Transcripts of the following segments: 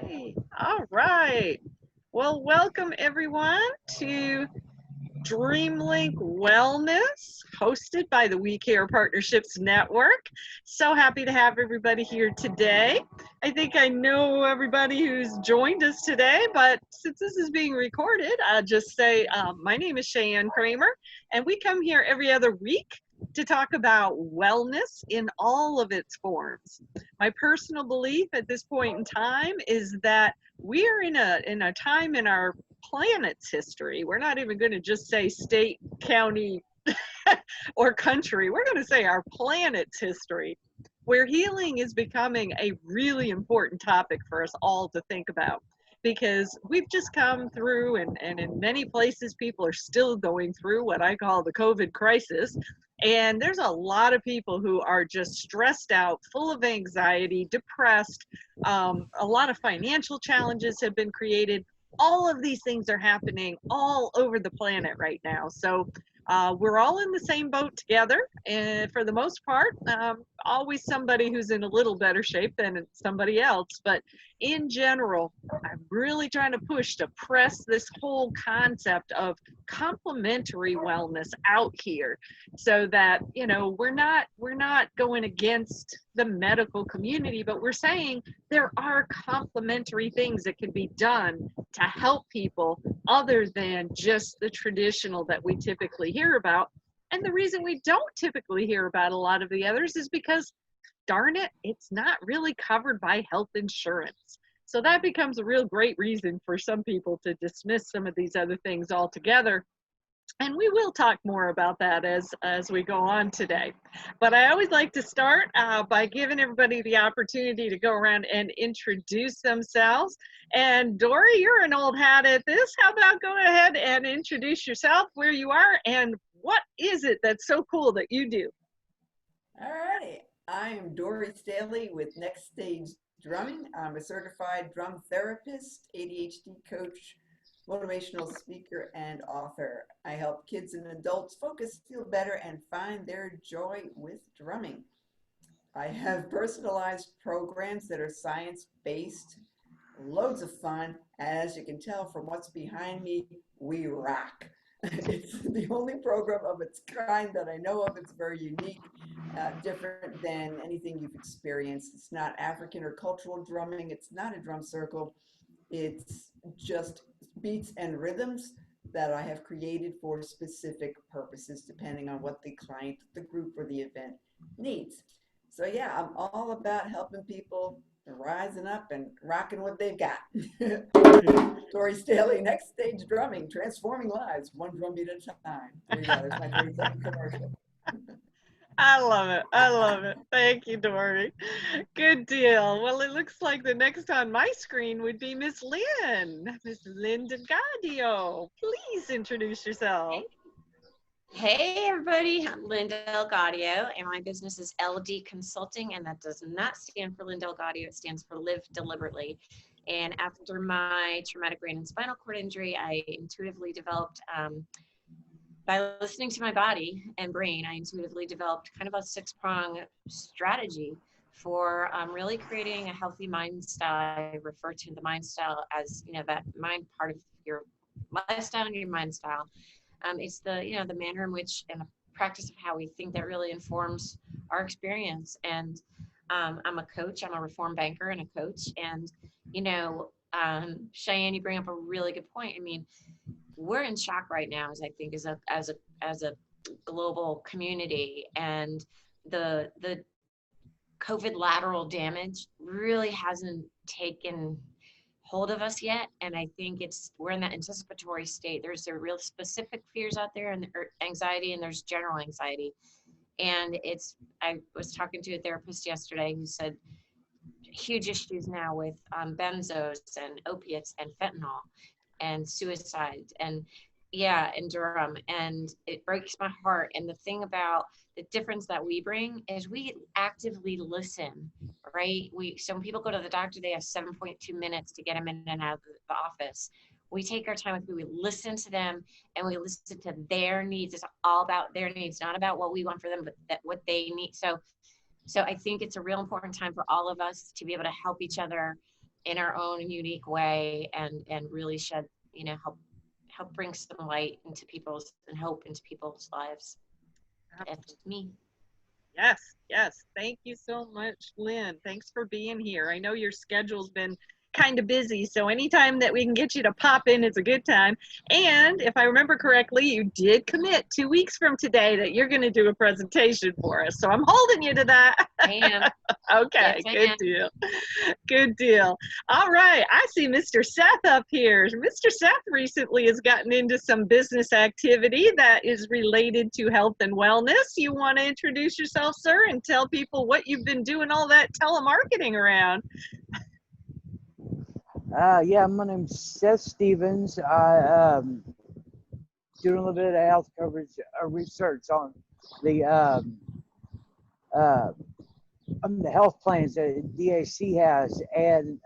right. All right. Well, welcome everyone to DreamLink Wellness, hosted by the We Care Partnerships Network. So happy to have everybody here today. I think I know everybody who's joined us today, but since this is being recorded, I'll just say my name is Cheyenne Kramer, and we come here every other week to talk about wellness in all of its forms. My personal belief at this point in time is that we are in a time in our planet's history. We're not even going to just say state, county, or country. We're going to say our planet's history, where healing is becoming a really important topic for us all to think about. Because we've just come through, and in many places, people are still going through what I call the COVID crisis. And there's a lot of people who are just stressed out, full of anxiety, depressed. A lot of financial challenges have been created. All of these things are happening all over the planet right now. So we're all in the same boat together, and for the most part, always somebody who's in a little better shape than somebody else. But in general, I'm really trying to push to press this whole concept of complementary wellness out here, so that we're not going against the medical community, but we're saying there are complementary things that can be done to help people other than just the traditional that we typically hear about. And the reason we don't typically hear about a lot of the others is because, darn it, it's not really covered by health insurance. So that becomes a real great reason for some people to dismiss some of these other things altogether. And we will talk more about that as we go on today. But I always like to start by giving everybody the opportunity to go around and introduce themselves. And Dory, you're an old hat at this. How about go ahead and introduce yourself, where you are, and what is it that's so cool that you do? All righty. I am Dory Staley with Next Stage Drumming. I'm a certified drum therapist, ADHD coach, motivational speaker, and author. I help kids and adults focus, feel better, and find their joy with drumming. I have personalized programs that are science-based, loads of fun. As you can tell from what's behind me, we rock. It's the only program of its kind that I know of. It's very unique, different than anything you've experienced. It's not African or cultural drumming. It's not a drum circle. It's just beats and rhythms that I have created for specific purposes, depending on what the client, the group, or the event needs. So yeah, I'm all about helping people rising up and rocking what they've got. Dory Staley, Next Stage Drumming, transforming lives, one drum beat at a time. There you go. There's my 30-second commercial. I love it. I love it. Thank you, Dory. Good deal. Well, it looks like the next on my screen would be Miss Lynn. Miss Linda Gadio. Please introduce yourself. Hey, hey everybody, I'm Linda Elgadio, and my business is LD Consulting, and that does not stand for Linda Elgadio, it stands for Live Deliberately. And after my traumatic brain and spinal cord injury, I intuitively developed, by listening to my body and brain, I intuitively developed kind of a six-prong strategy for really creating a healthy mind style. I refer to the mind style as, that mind part of your lifestyle and your mind style. It's the manner in which and the practice of how we think that really informs our experience. And I'm a coach. I'm a reform banker and a coach. And Cheyenne, you bring up a really good point. I mean, we're in shock right now, as I think, as a global community, and the COVID lateral damage really hasn't taken hold of us yet, and I think we're in that anticipatory state. There's a real specific fears out there, and anxiety, and there's general anxiety. And I was talking to a therapist yesterday who said huge issues now with benzos and opiates and fentanyl and suicide and drum, and it breaks my heart. And the thing about the difference that we bring is we actively listen, right? Some people go to the doctor, they have 7.2 minutes to get them in and out of the office. We take our time with people, we listen to them, and we listen to their needs. It's all about their needs, not about what we want for them, but what they need. So I think it's a real important time for all of us to be able to help each other in our own unique way and really shed, help bring some light into people's and hope into people's lives. That's me. Yes, yes. Thank you so much, Lynn. Thanks for being here. I know your schedule's been kind of busy, so anytime that we can get you to pop in, it's a good time. And if I remember correctly, you did commit 2 weeks from today that you're going to do a presentation for us. So I'm holding you to that. I am. Okay, Yes, I good am. deal. Good deal. All right, I see Mr. Seth up here. Mr. Seth recently has gotten into some business activity that is related to health and wellness. You want to introduce yourself, sir, and tell people what you've been doing all that telemarketing around? Yeah, my name's Seth Stevens. I doing a little bit of health coverage research uh, on the health plans that DAC has, and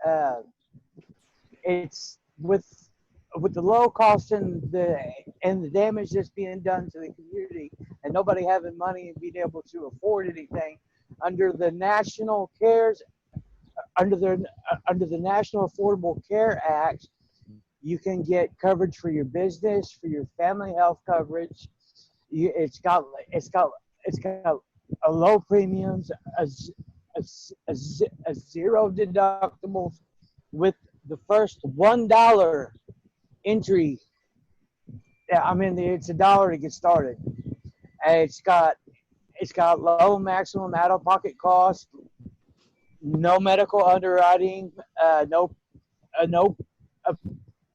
it's with the low cost and the damage that's being done to the community, and nobody having money and being able to afford anything under the national cares under the National Affordable Care Act. You can get coverage for your business, for your family health coverage. It's got a low premiums, a zero deductibles with the first $1 entry. Yeah, I mean it's $1 to get started. And it's got low maximum out of pocket cost, no medical underwriting, no a,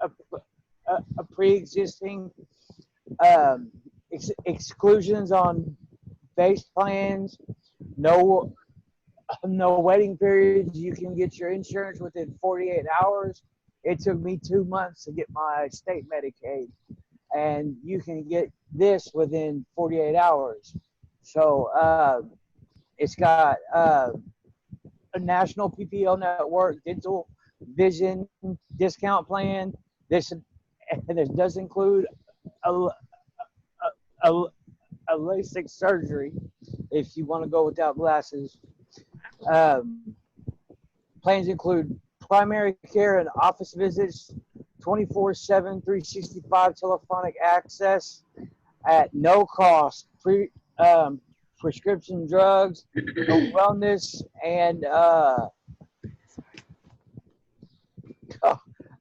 a, a pre-existing exclusions on base plans, no waiting periods. You can get your insurance within 48 hours. It took me 2 months to get my state Medicaid, and you can get this within 48 hours. So it's got a national PPO network, dental, vision discount plan. This and this does include a, a, a LASIK surgery if you want to go without glasses. Um, Plans include primary care and office visits, 24/7, 365 telephonic access at no cost, prescription drugs, wellness, and oh,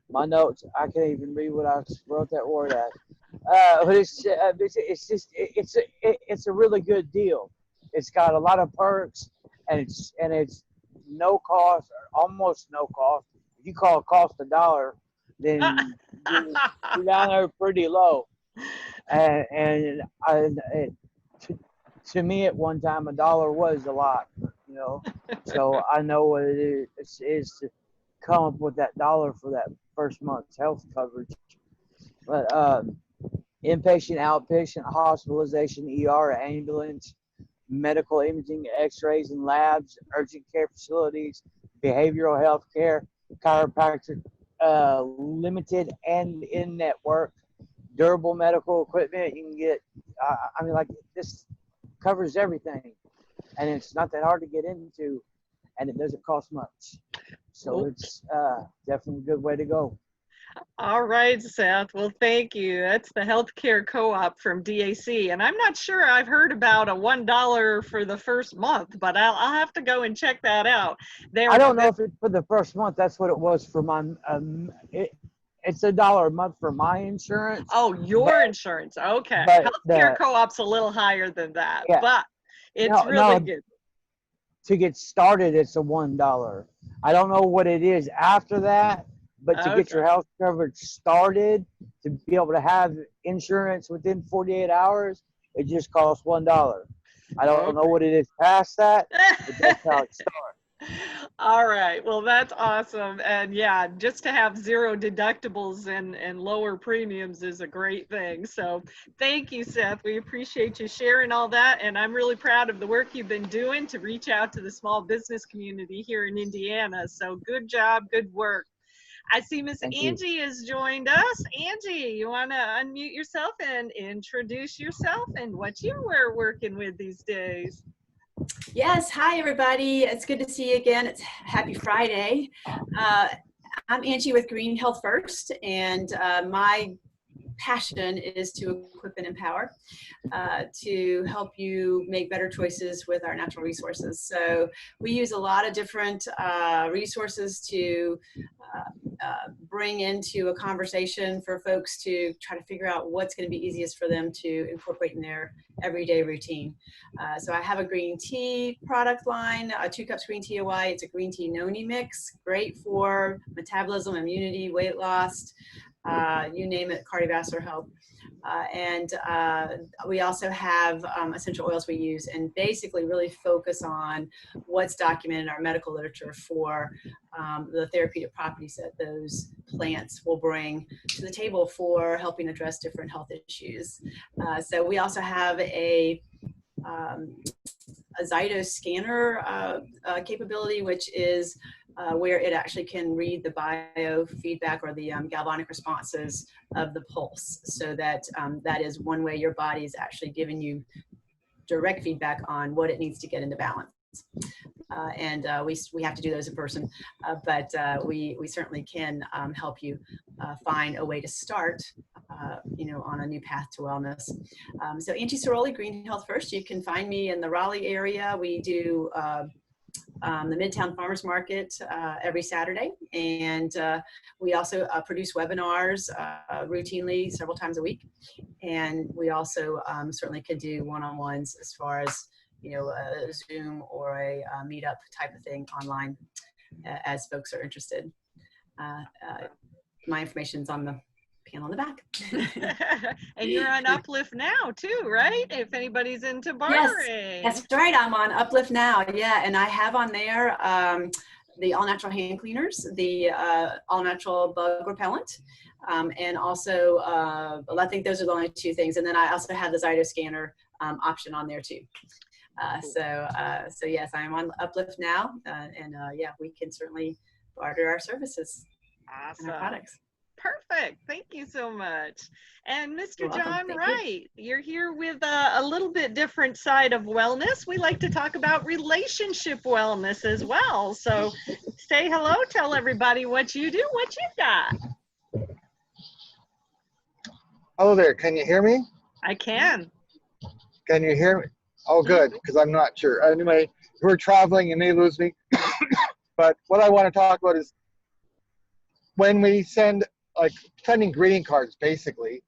my notes. I can't even read what I wrote that word at. But it's a really good deal. It's got a lot of perks, and it's no cost or almost no cost. If you call it cost $1, then you're down there pretty low. To me at one time $1 was a lot, you know. So I know what it is to come up with that $1 for that first month's health coverage. But inpatient, outpatient, hospitalization, ER, ambulance, medical imaging, x-rays and labs, urgent care facilities, behavioral health care, chiropractic, limited and in-network, durable medical equipment. You can get, I mean, like this covers everything, and it's not that hard to get into, and it doesn't cost much. So it's definitely a good way to go. All right, Seth. Well, thank you. That's the healthcare co-op from DAC. And I'm not sure I've heard about a $1 for the first month, but I'll have to go and check that out. I don't know if it's for the first month. That's what it was for my, it's $1 a month for my insurance. Oh, your insurance. Okay. But healthcare co-op's a little higher than that, yeah, but it's really good. To get started, it's a $1. I don't know what it is after that, but to get your health coverage started, to be able to have insurance within 48 hours, it just costs $1. I don't know what it is past that, but that's how it starts. All right. Well, that's awesome. And yeah, just to have zero deductibles and lower premiums is a great thing. So thank you, Seth. We appreciate you sharing all that. And I'm really proud of the work you've been doing to reach out to the small business community here in Indiana. So good job, good work. I see Miss Angie has joined us. Angie, you want to unmute yourself and introduce yourself and what you were working with these days? Yes, hi everybody. It's good to see you again. It's happy Friday. I'm Angie with Green Health First, and my passion is to equip and empower to help you make better choices with our natural resources. So we use a lot of different resources to bring into a conversation for folks to try to figure out what's going to be easiest for them to incorporate in their everyday routine. So I have a green tea product line, 2 cups green tea OI. It's a green tea noni mix, great for metabolism, immunity, weight loss, you name it, cardiovascular health. And we also have essential oils we use and basically really focus on what's documented in our medical literature for the therapeutic properties that those plants will bring to the table for helping address different health issues. So we also have a Zyto scanner capability, which is where it actually can read the biofeedback or the galvanic responses of the pulse. So that that is one way your body is actually giving you direct feedback on what it needs to get into balance. And we have to do those in person, but we certainly can help you find a way to start, on a new path to wellness. So Angie Ciroli, Green Health First. You can find me in the Raleigh area. We do the Midtown Farmers Market every Saturday, and we also produce webinars routinely several times a week. And we also certainly could do one-on-ones as far as a Zoom or a meetup type of thing online as folks are interested. My information's on the panel in the back. And you're on Uplift Now too, right? If anybody's into barring. Yes, that's right. I'm on Uplift Now. Yeah, and I have on there the all natural hand cleaners, the all natural bug repellent, and also I think those are the only 2 things. And then I also have the Zyto scanner option on there too. So yes, I'm on Uplift Now, and yeah, we can certainly barter our services and our products. Perfect. Thank you so much. And Mr. John Thank Wright, you're here with a little bit different side of wellness. We like to talk about relationship wellness as well. So say hello, tell everybody what you do, what you got. Hello there. Can you hear me? I can. Can you hear me? Oh, good, because I'm not sure. Anyway, we're traveling, you may lose me. But what I want to talk about is when we sending greeting cards, basically.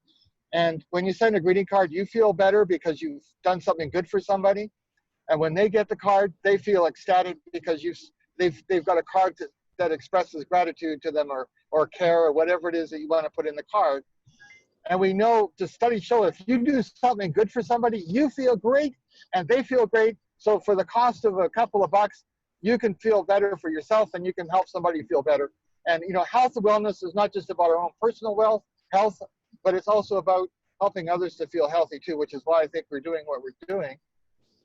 And when you send a greeting card, you feel better because you've done something good for somebody. And when they get the card, they feel ecstatic because they've got a card that expresses gratitude to them or care or whatever it is that you want to put in the card. And we know, the studies show, if you do something good for somebody, you feel great and they feel great. So for the cost of a couple of bucks, you can feel better for yourself and you can help somebody feel better. And health and wellness is not just about our own personal health, but it's also about helping others to feel healthy too, which is why I think we're doing what we're doing.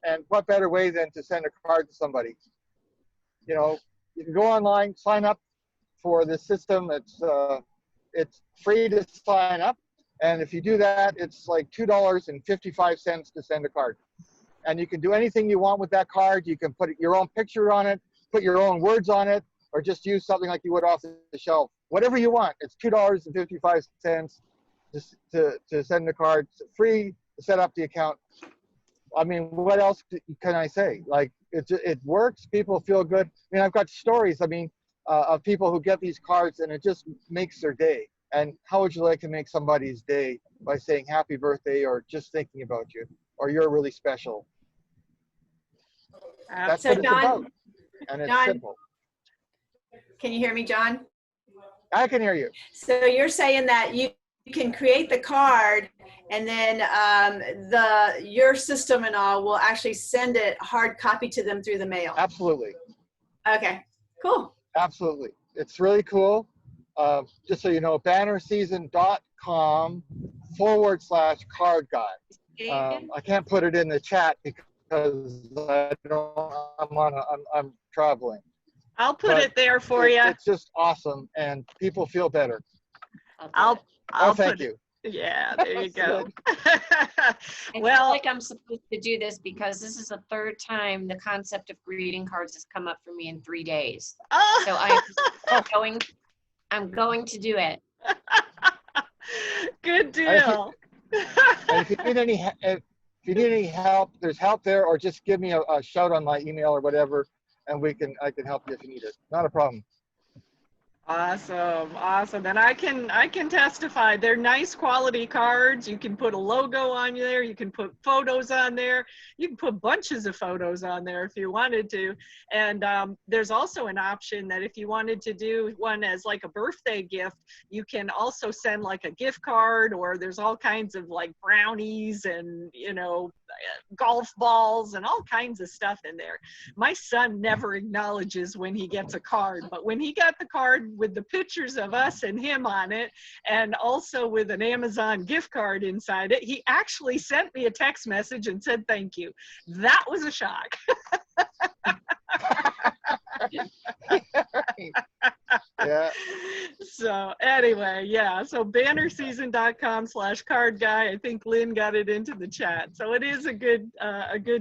And what better way than to send a card to somebody? You can go online, sign up for the system. It's free to sign up. And if you do that, it's like $2.55 to send a card. And you can do anything you want with that card. You can put your own picture on it, put your own words on it, or just use something like you would off the shelf. Whatever you want. It's $2.55 to send a card. It's free to set up the account. I mean, what else can I say? Like, it works. People feel good. I mean, I've got stories, of people who get these cards, and it just makes their day. And how would you like to make somebody's day by saying happy birthday or just thinking about you or you're really special? That's So what it's John, about. And it's simple. Can you hear me, John? I can hear you. So you're saying that you can create the card and then your system and all will actually send it hard copy to them through the mail. Absolutely. Okay, cool. Absolutely. It's really cool. Just so you know, bannerseason.com/card guide. I can't put it in the chat because I'm traveling. I'll put it there for you. It's just awesome, and people feel better. I'll thank you. Yeah, there you go. I feel like I'm supposed to do this because this is the 3rd time the concept of greeting cards has come up for me in 3 days. Oh. So I'm going I'm going to do it. Good And deal. if you need any help, there's help there, or just give me a shout on my email or whatever, and I can help you if you need it. Not a problem. Awesome, awesome. And I can testify. They're nice quality cards. You can put a logo on there. You can put photos on there. You can put bunches of photos on there if you wanted to. And there's also an option that if you wanted to do one as like a birthday gift, you can also send like a gift card, or there's all kinds of like brownies and, you know, golf balls and all kinds of stuff in there. My son never acknowledges when he gets a card, but when he got the card with the pictures of us and him on it, and also with an Amazon gift card inside it, he actually sent me a text message and said thank you. That was a shock. Yeah. So anyway, yeah, so bannerseason.com/card guy. I think Lynn got it into the chat. So it is a good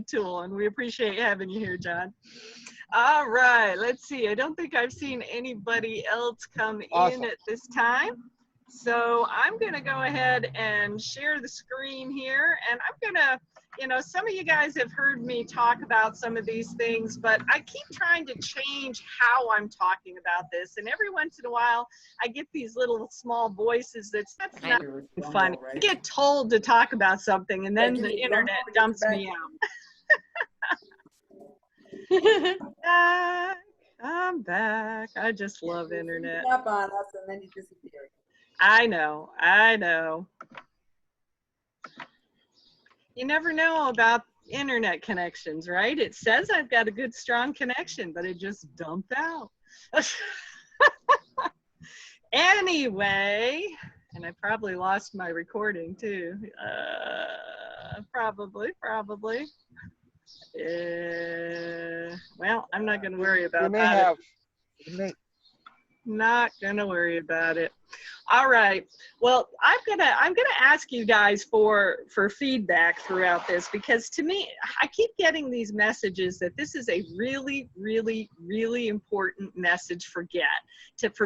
tool, and we appreciate having you here, John. All right, let's see. I don't think I've seen anybody else come Awesome. in at this time. So I'm going to go ahead and share the screen here, and I'm going to, you know, some of you guys have heard me talk about some of these things, but I keep trying to change how I'm talking about this. And every once in a while, I get these little small voices that's not funny. Right? I get told to talk about something, and then Yeah, the can you internet drum dumps back? me out. I'm back. I just love internet. Up on us and then you disappear. I know. I know. You never know about internet connections, right? It says I've got a good, strong connection, but it just dumped out. Anyway, and I probably lost my recording too. Probably. Well, I'm not going to worry about You may that. have. You may, Not gonna worry about it. All right. Well, I'm gonna ask you guys for feedback throughout this, because to me, I keep getting these messages that this is a really, really, really important message for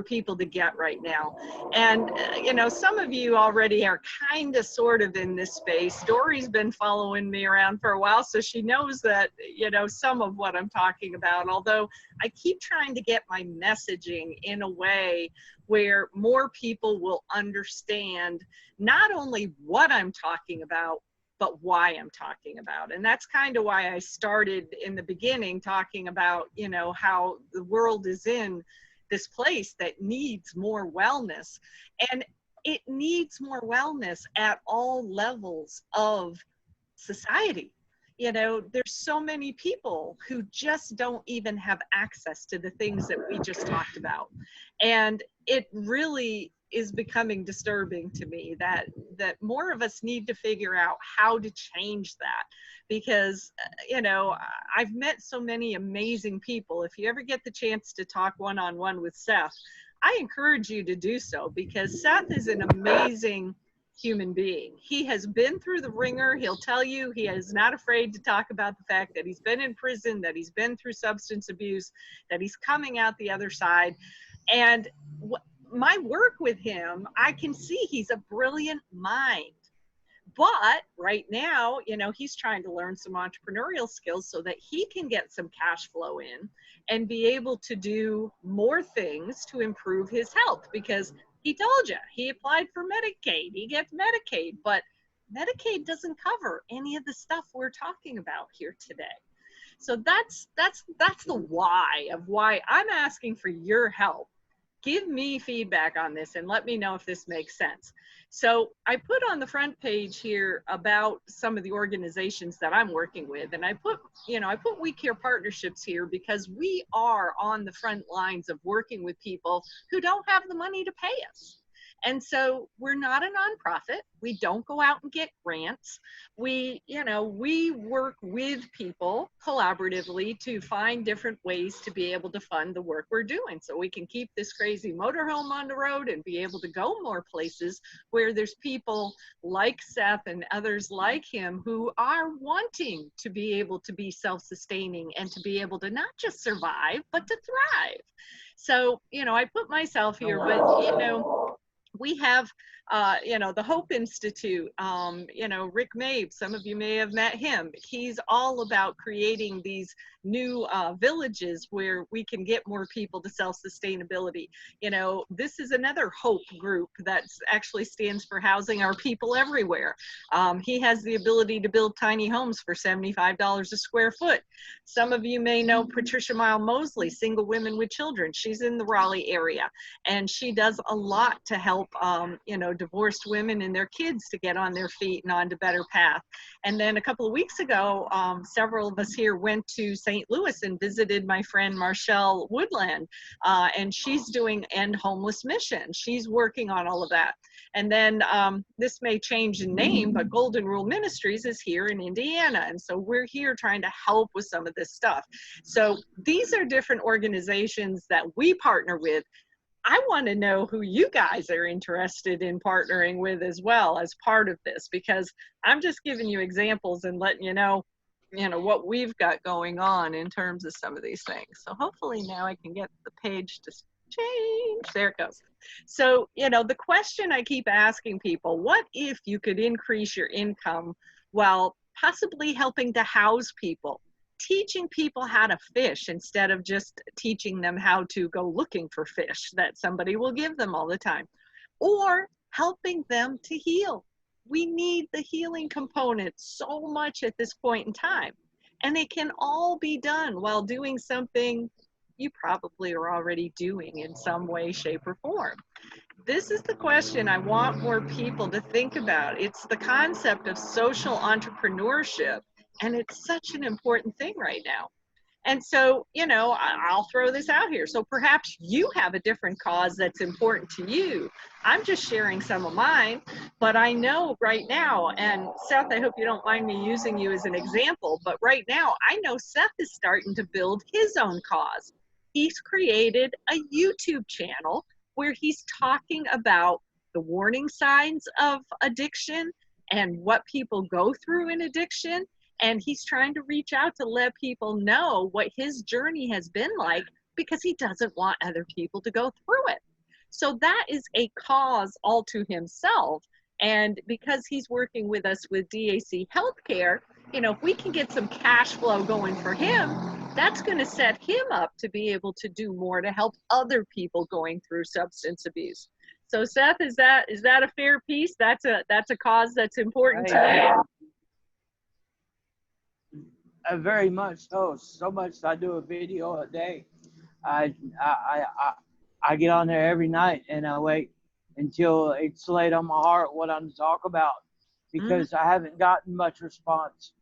people to get right now. And you know, some of you already are kind of sort of in this space. Dory's been following me around for a while, so she knows that, you know, some of what I'm talking about. Although I keep trying to get my messaging in a way where more people will understand not only what I'm talking about, but why I'm talking about. And that's kind of why I started in the beginning talking about, you know, how the world is in this place that needs more wellness. And it needs more wellness at all levels of society. You know, there's so many people who just don't even have access to the things that we just talked about. And it really is becoming disturbing to me that more of us need to figure out how to change that. Because, you know, I've met so many amazing people. If you ever get the chance to talk one-on-one with Seth, I encourage you to do so, because Seth is an amazing human being. He has been through the ringer. He'll tell you he is not afraid to talk about the fact that he's been in prison, that he's been through substance abuse, that he's coming out the other side. And my work with him, I can see he's a brilliant mind. But right now, you know, he's trying to learn some entrepreneurial skills so that he can get some cash flow in and be able to do more things to improve his health. Because he told you, he applied for Medicaid, he gets Medicaid, but Medicaid doesn't cover any of the stuff we're talking about here today. So that's the why of why I'm asking for your help. Give me feedback on this and let me know if this makes sense. So I put on the front page here about some of the organizations that I'm working with, and I put We Care Partnerships here because we are on the front lines of working with people who don't have the money to pay us. And so we're not a nonprofit. We don't go out and get grants. We work with people collaboratively to find different ways to be able to fund the work we're doing so we can keep this crazy motorhome on the road and be able to go more places where there's people like Seth and others like him who are wanting to be able to be self-sustaining and to be able to not just survive, but to thrive. So, I put myself here, but, we have, the Hope Institute, Rick Mabe, some of you may have met him. He's all about creating these new villages where we can get more people to self-sustainability. This is another Hope group that actually stands for Housing Our People Everywhere. He has the ability to build tiny homes for $75 a square foot. Some of you may know Patricia Mile Mosley, Single Women with Children. She's in the Raleigh area, and she does a lot to help divorced women and their kids to get on their feet and onto better path. And then a couple of weeks ago, several of us here went to St. Louis and visited my friend Marshall Woodland, and she's doing End Homeless Mission. She's working on all of that. And then this may change in name, but Golden Rule Ministries is here in Indiana, and so we're here trying to help with some of this stuff. So these are different organizations that we partner with. I want to know who you guys are interested in partnering with as well as part of this, because I'm just giving you examples and letting you know what we've got going on in terms of some of these things. So hopefully now I can get the page to change. There it goes. So, the question I keep asking people, what if you could increase your income while possibly helping to house people? Teaching people how to fish instead of just teaching them how to go looking for fish that somebody will give them all the time, or helping them to heal. We need the healing component so much at this point in time, and it can all be done while doing something you probably are already doing in some way, shape, or form. This is the question I want more people to think about. It's the concept of social entrepreneurship, and it's such an important thing right now. And so, I'll throw this out here. So perhaps you have a different cause that's important to you. I'm just sharing some of mine, but I know right now, and Seth, I hope you don't mind me using you as an example, but right now I know Seth is starting to build his own cause. He's created a YouTube channel where he's talking about the warning signs of addiction and what people go through in addiction. And he's trying to reach out to let people know what his journey has been like, because he doesn't want other people to go through it. So that is a cause all to himself. And because he's working with us with DAC Healthcare, if we can get some cash flow going for him, that's going to set him up to be able to do more to help other people going through substance abuse. So Seth, is that a fair piece? That's a cause that's important to you. Very much so. So much I do a video a day. I get on there every night and I wait until it's laid on my heart what I'm to talk about, because I haven't gotten much response.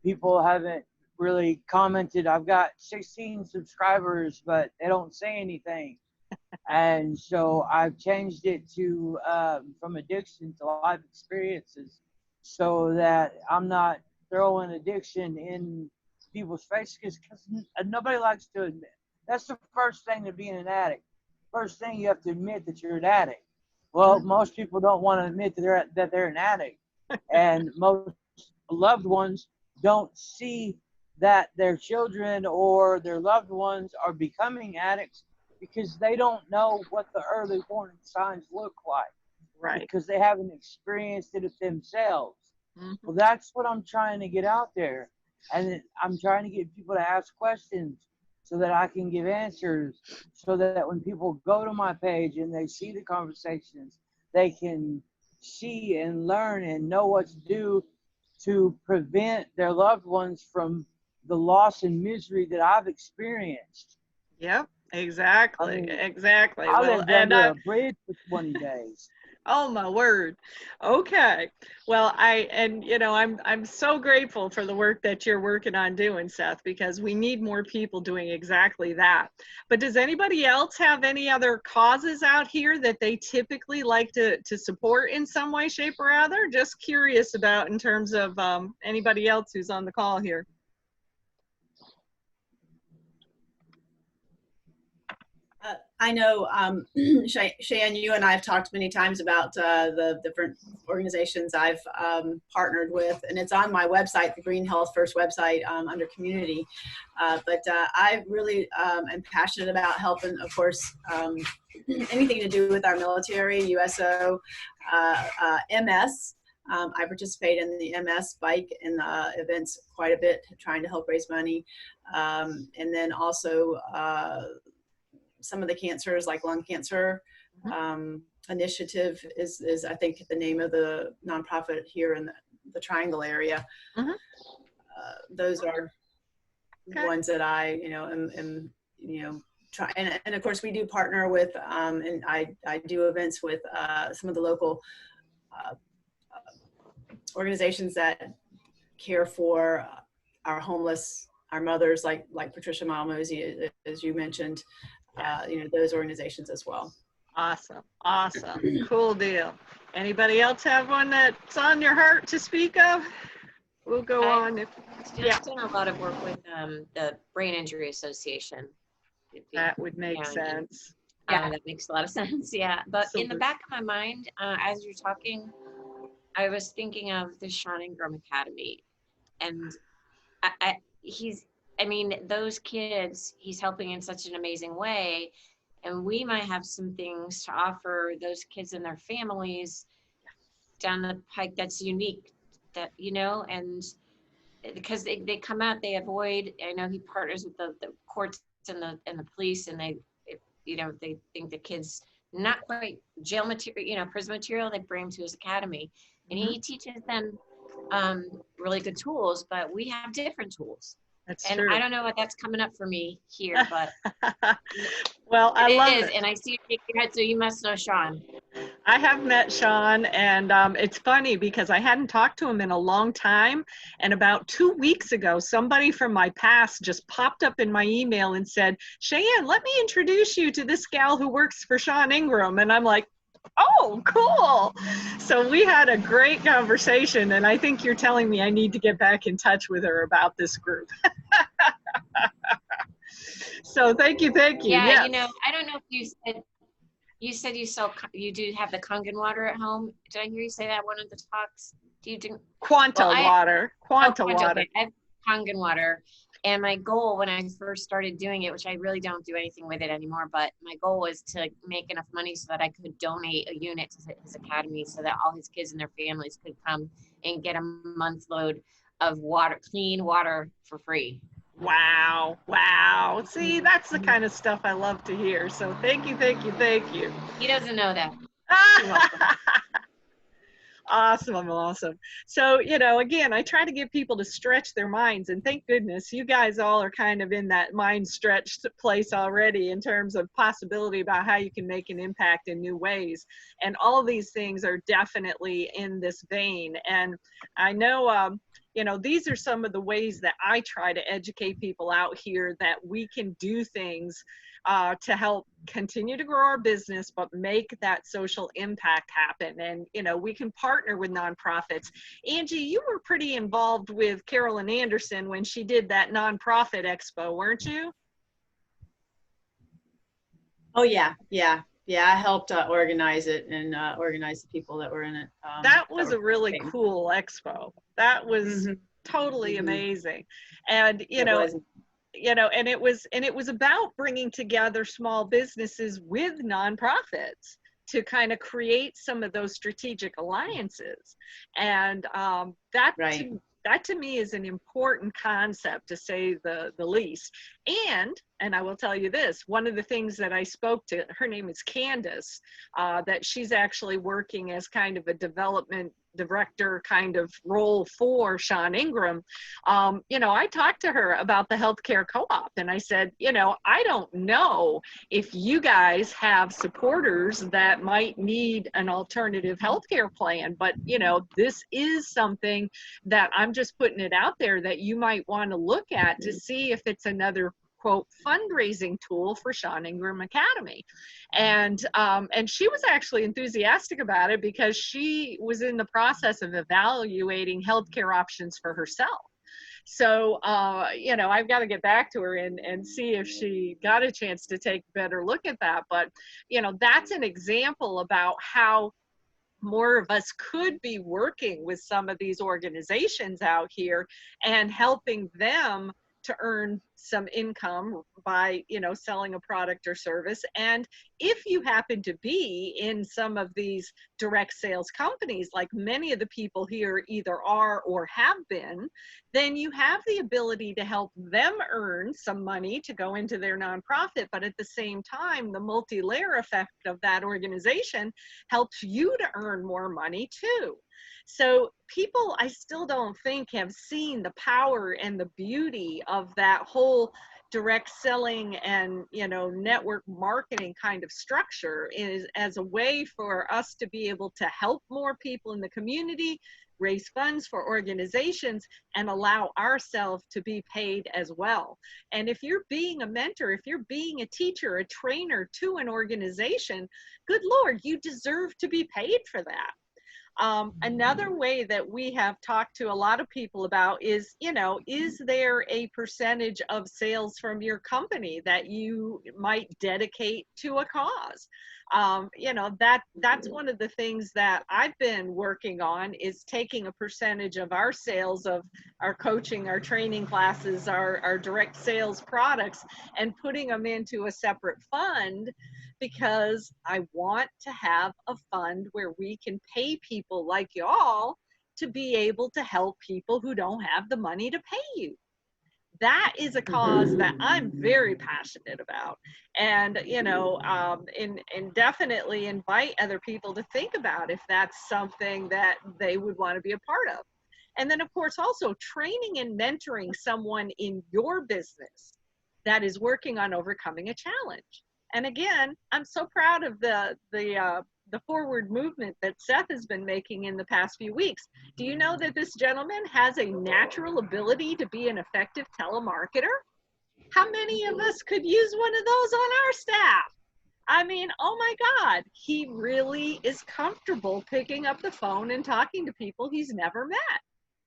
People haven't really commented. I've got 16 subscribers, but they don't say anything. And so I've changed it to from addiction to life experiences, so that I'm not throwing addiction in people's faces, because nobody likes to admit. That's the first thing to being an addict. First thing, you have to admit that you're an addict. Well, most people don't want to admit that they're an addict, and most loved ones don't see that their children or their loved ones are becoming addicts, because they don't know what the early warning signs look like. Right. Because they haven't experienced it themselves. Well, that's what I'm trying to get out there. And I'm trying to get people to ask questions so that I can give answers, so that when people go to my page and they see the conversations, they can see and learn and know what to do to prevent their loved ones from the loss and misery that I've experienced. Yep, exactly, exactly. I lived under a bridge for 20 days. Oh my word. Okay. Well, I'm so grateful for the work that you're working on doing, Seth, because we need more people doing exactly that. But does anybody else have any other causes out here that they typically like to support in some way, shape, or other? Just curious about in terms of anybody else who's on the call here. I know, Cheyenne, you and I have talked many times about the different organizations I've partnered with, and it's on my website, the Green Health First website, under community. But I really am passionate about helping, of course, anything to do with our military, USO, MS. I participate in the MS bike and events quite a bit, trying to help raise money. And then also some of the cancers like lung cancer initiative is I think the name of the nonprofit here in the Triangle area. Those are ones that I am try, and of course we do partner with and I do events with some of the local organizations that care for our homeless, our mothers, like Patricia Malmosi, as you mentioned. Those organizations as well. Awesome. Cool deal. Anybody else have one that's on your heart to speak of? We'll go on. I've done a lot of work with the Brain Injury Association. That would make sense. That makes a lot of sense. Yeah. But in the back of my mind, as you're talking, I was thinking of the Sean Ingram Academy. And those kids, he's helping in such an amazing way. And we might have some things to offer those kids and their families down the pike that's unique, and because they come out, they avoid, I know he partners with the courts and the police, and they think the kids not quite jail material, prison material, they bring them to his academy. And he teaches them really good tools, but we have different tools. That's and true. I don't know what that's coming up for me here, but well, I love it. And I see you shake your head, so you must know Sean. I have met Sean, and it's funny because I hadn't talked to him in a long time. And about 2 weeks ago, somebody from my past just popped up in my email and said, Cheyenne, let me introduce you to this gal who works for Sean Ingram. And I'm like, oh, cool. So we had a great conversation, and I think you're telling me I need to get back in touch with her about this group. So thank you. Yeah, yes. I don't know if you said you do have the Kangen water at home. Did I hear you say that one of the talks? Do you do Quanta water? Quanta water. Okay. I have Kangen water. And my goal when I first started doing it, which I really don't do anything with it anymore, but my goal was to make enough money so that I could donate a unit to his academy so that all his kids and their families could come and get a month load of water, clean water for free. Wow. See, that's the kind of stuff I love to hear. So thank you. He doesn't know that. Awesome. So, again, I try to get people to stretch their minds, and thank goodness you guys all are kind of in that mind stretched place already in terms of possibility about how you can make an impact in new ways. And all these things are definitely in this vein. And I know, these are some of the ways that I try to educate people out here that we can do things to help continue to grow our business, but make that social impact happen. And, we can partner with nonprofits. Angie, you were pretty involved with Carolyn Anderson when she did that nonprofit expo, weren't you? Oh, yeah. I helped organize it and organize the people that were in it. That was a really cool expo. That was totally amazing. And, and it was about bringing together small businesses with nonprofits to kind of create some of those strategic alliances. And that to me is an important concept, to say the least. And I will tell you this, one of the things that I spoke to, her name is Candace, that she's actually working as kind of a development director kind of role for Sean Ingram. You know, I talked to her about the healthcare co-op, and I said, you know, I don't know if you guys have supporters that might need an alternative healthcare plan, but you know, this is something that I'm just putting it out there that you might want to look at to see if it's another quote fundraising tool for Sean Ingram Academy. And she was actually enthusiastic about it because she was in the process of evaluating healthcare options for herself. So, you know, I've got to get back to her and see if she got a chance to take a better look at that. But, you know, that's an example about how more of us could be working with some of these organizations out here and helping them to earn some income by, you know, selling a product or service. And if you happen to be in some of these direct sales companies, like many of the people here either are or have been, then you have the ability to help them earn some money to go into their nonprofit. But at the same time, the multi-layer effect of that organization helps you to earn more money too. So people, I still don't think, have seen the power and the beauty of that whole direct selling and, you know, network marketing kind of structure is as a way for us to be able to help more people in the community, raise funds for organizations, and allow ourselves to be paid as well. And if you're being a mentor, if you're being a teacher, a trainer to an organization, good Lord, you deserve to be paid for that. Another way that we have talked to a lot of people about is, you know, is there a percentage of sales from your company that you might dedicate to a cause? You know, that's one of the things that I've been working on, is taking a percentage of our sales of our coaching, our training classes, our direct sales products, and putting them into a separate fund, because I want to have a fund where we can pay people like y'all to be able to help people who don't have the money to pay you. That is a cause that I'm very passionate about. And, you know, and definitely invite other people to think about if that's something that they would want to be a part of. And then, of course, also training and mentoring someone in your business that is working on overcoming a challenge. And again, I'm so proud of the forward movement that Seth has been making in the past few weeks. Do you know that this gentleman has a natural ability to be an effective telemarketer? How many of us could use one of those on our staff? I mean, oh my God, he really is comfortable picking up the phone and talking to people he's never met.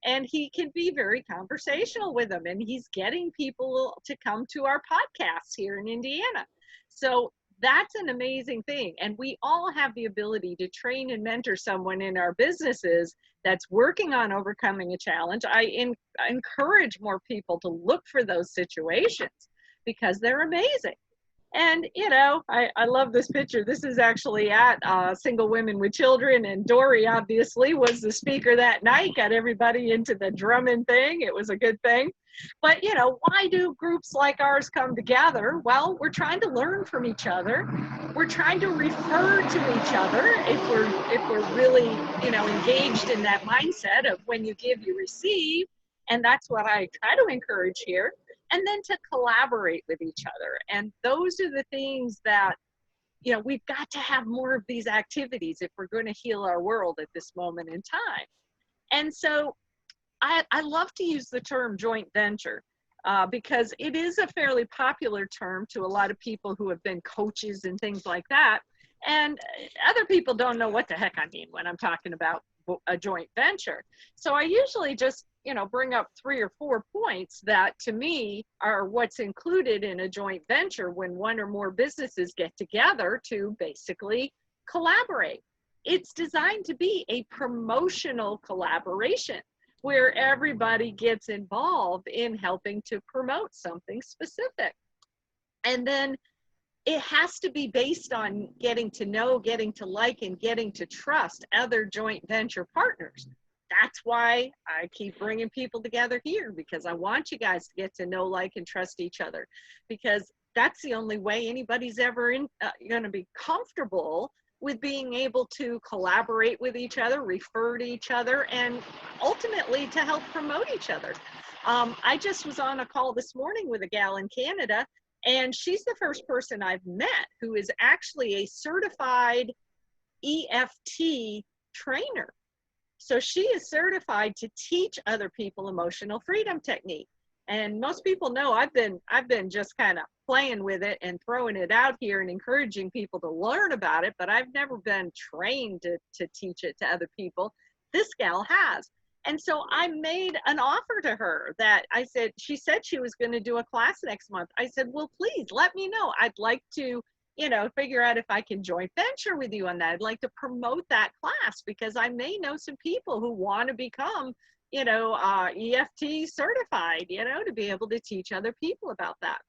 And he can be very conversational with them. And he's getting people to come to our podcasts here in Indiana. So that's an amazing thing. And we all have the ability to train and mentor someone in our businesses that's working on overcoming a challenge. I encourage more people to look for those situations because they're amazing. And, you know, I love this picture. This is actually at Single Women with Children. And Dory obviously was the speaker that night, got everybody into the drumming thing. It was a good thing. But, you know, why do groups like ours come together? Well, we're trying to learn from each other. We're trying to refer to each other if we're really, you know, engaged in that mindset of when you give, you receive. And that's what I try to encourage here. And then to collaborate with each other. And those are the things that, you know, we've got to have more of these activities if we're going to heal our world at this moment in time. And so I love to use the term joint venture because it is a fairly popular term to a lot of people who have been coaches and things like that. And other people don't know what the heck I mean when I'm talking about a joint venture. So I usually just, you know, bring up 3 or 4 points that to me are what's included in a joint venture when one or more businesses get together to basically collaborate. It's designed to be a promotional collaboration where everybody gets involved in helping to promote something specific. And then it has to be based on getting to know, getting to like, and getting to trust other joint venture partners. that's why I keep bringing people together here, because I want you guys to get to know, like, and trust each other, because that's the only way anybody's ever going to be comfortable with being able to collaborate with each other, refer to each other, and ultimately to help promote each other. I just was on a call this morning with a gal in Canada, and she's the first person I've met who is actually a certified EFT trainer. So she is certified to teach other people emotional freedom technique. And most people know I've been just kind of playing with it and throwing it out here and encouraging people to learn about it, but I've never been trained to teach it to other people. This gal has. And so I made an offer to her that she said she was going to do a class next month. I said, well, please let me know. I'd like to, figure out if I can joint venture with you on that. I'd like to promote that class, because I may know some people who want to become, EFT certified, to be able to teach other people about that.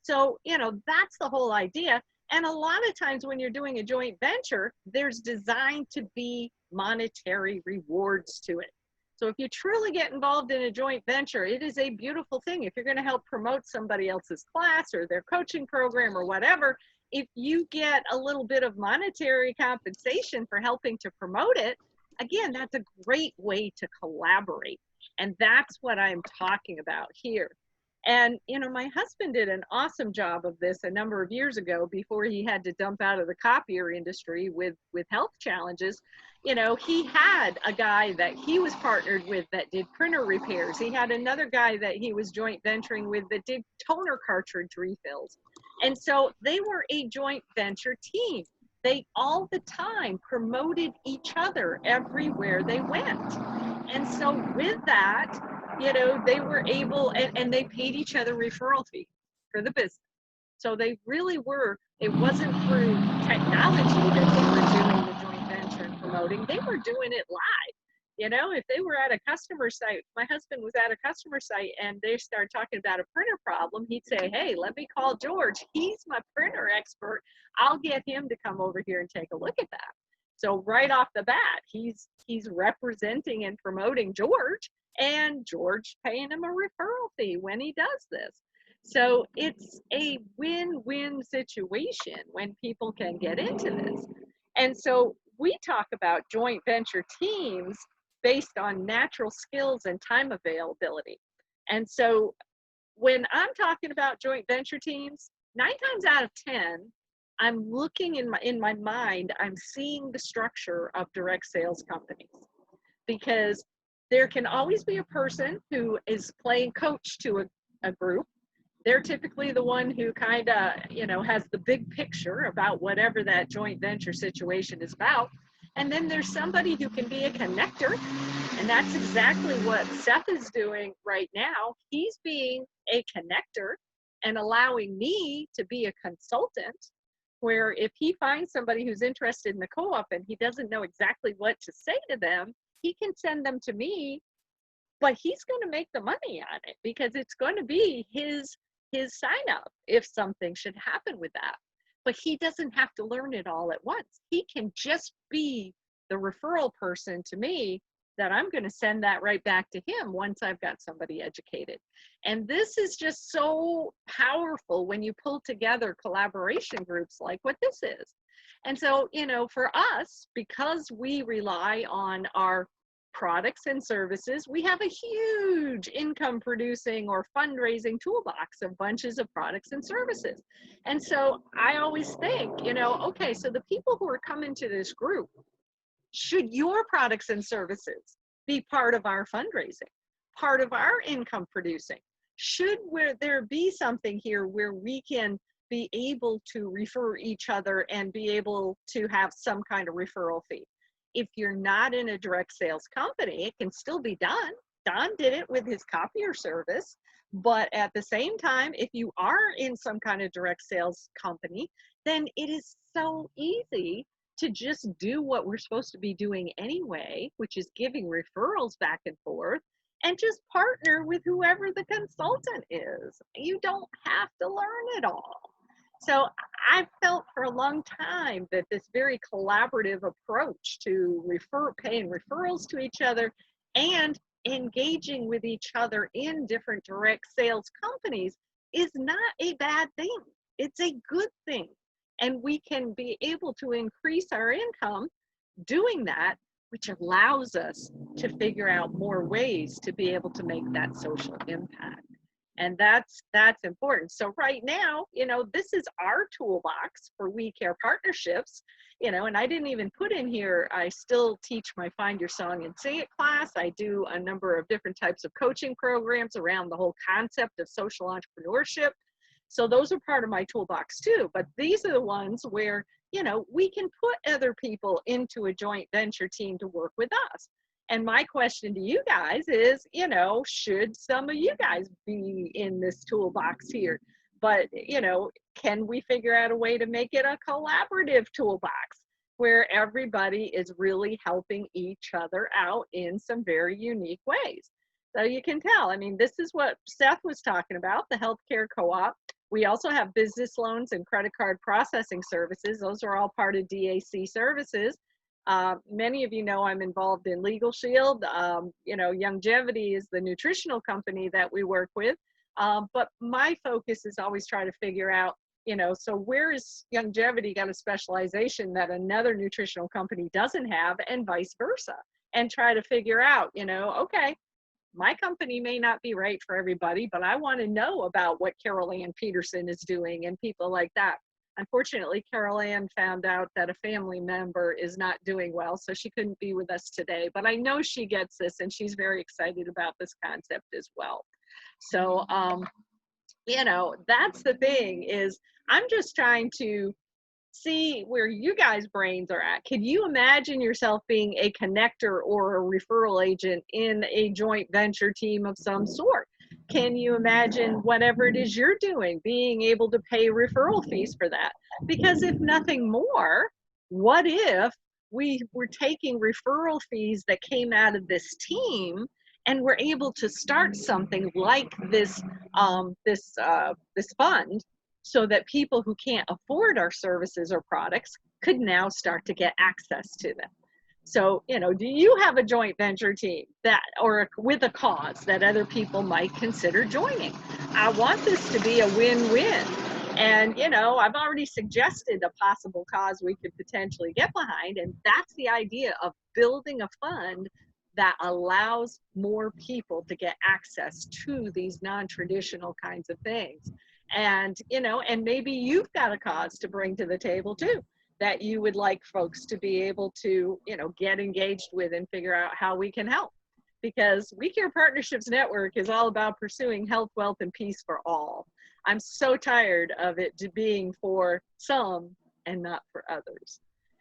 So, that's the whole idea. And a lot of times when you're doing a joint venture, there's designed to be monetary rewards to it. So if you truly get involved in a joint venture, it is a beautiful thing. If you're going to help promote somebody else's class or their coaching program or whatever, if you get a little bit of monetary compensation for helping to promote it, again, that's a great way to collaborate. And that's what I'm talking about here. And, my husband did an awesome job of this a number of years ago before he had to dump out of the copier industry with health challenges. He had a guy that he was partnered with that did printer repairs. He had another guy that he was joint venturing with that did toner cartridge refills. And so they were a joint venture team. They all the time promoted each other everywhere they went. And so with that, they were able, and they paid each other referral fees for the business. So they really were, it wasn't through technology that they were doing the joint venture and promoting, they were doing it live. If they were at a customer site, my husband was at a customer site and they started talking about a printer problem, he'd say, hey, let me call George. He's my printer expert. I'll get him to come over here and take a look at that. So right off the bat, he's representing and promoting George, and George paying him a referral fee when he does this. So it's a win-win situation when people can get into this. And so we talk about joint venture teams based on natural skills and time availability. And so when I'm talking about joint venture teams, 9 times out of 10, I'm looking in my mind, I'm seeing the structure of direct sales companies, because there can always be a person who is playing coach to a group. They're typically the one who kind of, has the big picture about whatever that joint venture situation is about. And then there's somebody who can be a connector. And that's exactly what Seth is doing right now. He's being a connector and allowing me to be a consultant, where if he finds somebody who's interested in the co-op and he doesn't know exactly what to say to them, he can send them to me, but he's going to make the money on it because it's going to be his sign up if something should happen with that. But he doesn't have to learn it all at once. He can just be the referral person to me that I'm going to send that right back to him once I've got somebody educated. And this is just so powerful when you pull together collaboration groups like what this is. And so, for us, because we rely on our products and services, we have a huge income producing or fundraising toolbox of bunches of products and services. And so I always think, okay, so the people who are coming to this group, should your products and services be part of our fundraising, part of our income producing? Should there be something here where we can be able to refer each other and be able to have some kind of referral fee? If you're not in a direct sales company, it can still be done. Don did it with his copier service. But at the same time, if you are in some kind of direct sales company, then it is so easy to just do what we're supposed to be doing anyway, which is giving referrals back and forth, and just partner with whoever the consultant is. You don't have to learn it all. So I've felt for a long time that this very collaborative approach to paying referrals to each other And engaging with each other in different direct sales companies is not a bad thing. It's a good thing. And we can be able to increase our income doing that, which allows us to figure out more ways to be able to make that social impact. And that's important. So right now, this is our toolbox for We Care partnerships, and I didn't even put in here, I still teach my Find Your Song and Sing It class. I do a number of different types of coaching programs around the whole concept of social entrepreneurship. So those are part of my toolbox too. But these are the ones where, we can put other people into a joint venture team to work with us. And my question to you guys is, should some of you guys be in this toolbox here? But, can we figure out a way to make it a collaborative toolbox where everybody is really helping each other out in some very unique ways? So you can tell, this is what Seth was talking about, the healthcare co-op. We also have business loans and credit card processing services. Those are all part of DAC services. Many of you know I'm involved in Legal Shield. Youngevity is the nutritional company that we work with. But my focus is always try to figure out, so where is Youngevity got a specialization that another nutritional company doesn't have, and vice versa, and try to figure out, okay, my company may not be right for everybody, but I want to know about what Carol Ann Peterson is doing and people like that. Unfortunately, Carol Ann found out that a family member is not doing well, so she couldn't be with us today. But I know she gets this, and she's very excited about this concept as well. So, that's the thing, is I'm just trying to see where you guys' brains are at. Can you imagine yourself being a connector or a referral agent in a joint venture team of some sort? Can you imagine whatever it is you're doing, being able to pay referral fees for that? Because if nothing more, what if we were taking referral fees that came out of this team and we're able to start something like this this fund, so that people who can't afford our services or products could now start to get access to them? So, do you have a joint venture team that, or with a cause that other people might consider joining? I want this to be a win-win. And, I've already suggested a possible cause we could potentially get behind, and that's the idea of building a fund that allows more people to get access to these non-traditional kinds of things. And, and maybe you've got a cause to bring to the table too, that you would like folks to be able to, get engaged with and figure out how we can help. Because We Care Partnerships Network is all about pursuing health, wealth, and peace for all. I'm so tired of it being for some and not for others.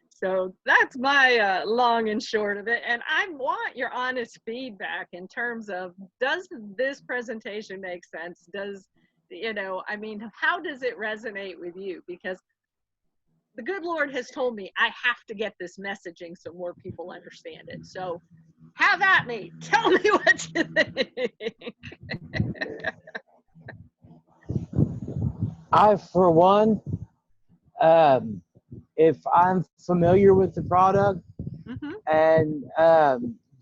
So that's my long and short of it. And I want your honest feedback in terms of, does this presentation make sense? Does, how does it resonate with you? Because the good Lord has told me I have to get this messaging so more people understand it. So have at me. Tell me what you think. I, for one, if I'm familiar with the product and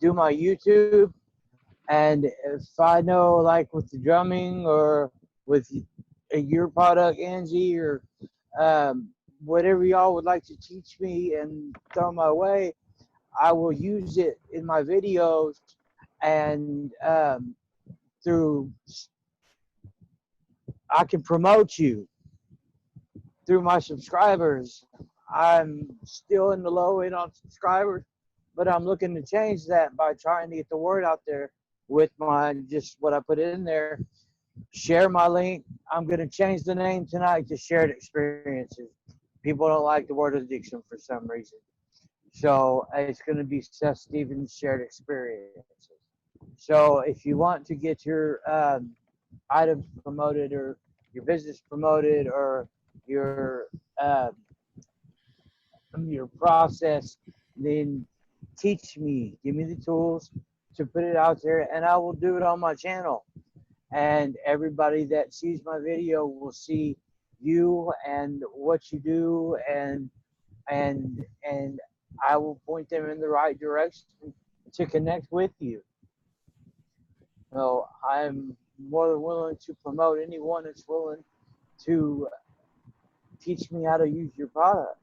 do my YouTube, and if I know, like with the drumming or with your product, Angie, or whatever y'all would like to teach me and throw my way, I will use it in my videos. And I can promote you through my subscribers. I'm still in the low end on subscribers, but I'm looking to change that by trying to get the word out there with just what I put in there. Share my link. I'm going to change the name tonight to Shared Experiences. People don't like the word addiction for some reason. So it's going to be Seth Stevens Shared Experiences. So if you want to get your items promoted, or your business promoted, or your process, then teach me. Give me the tools to put it out there, and I will do it on my channel. And everybody that sees my video will see you and what you do, and I will point them in the right direction to connect with you. know, I'm more than willing to promote anyone that's willing to teach me how to use your product.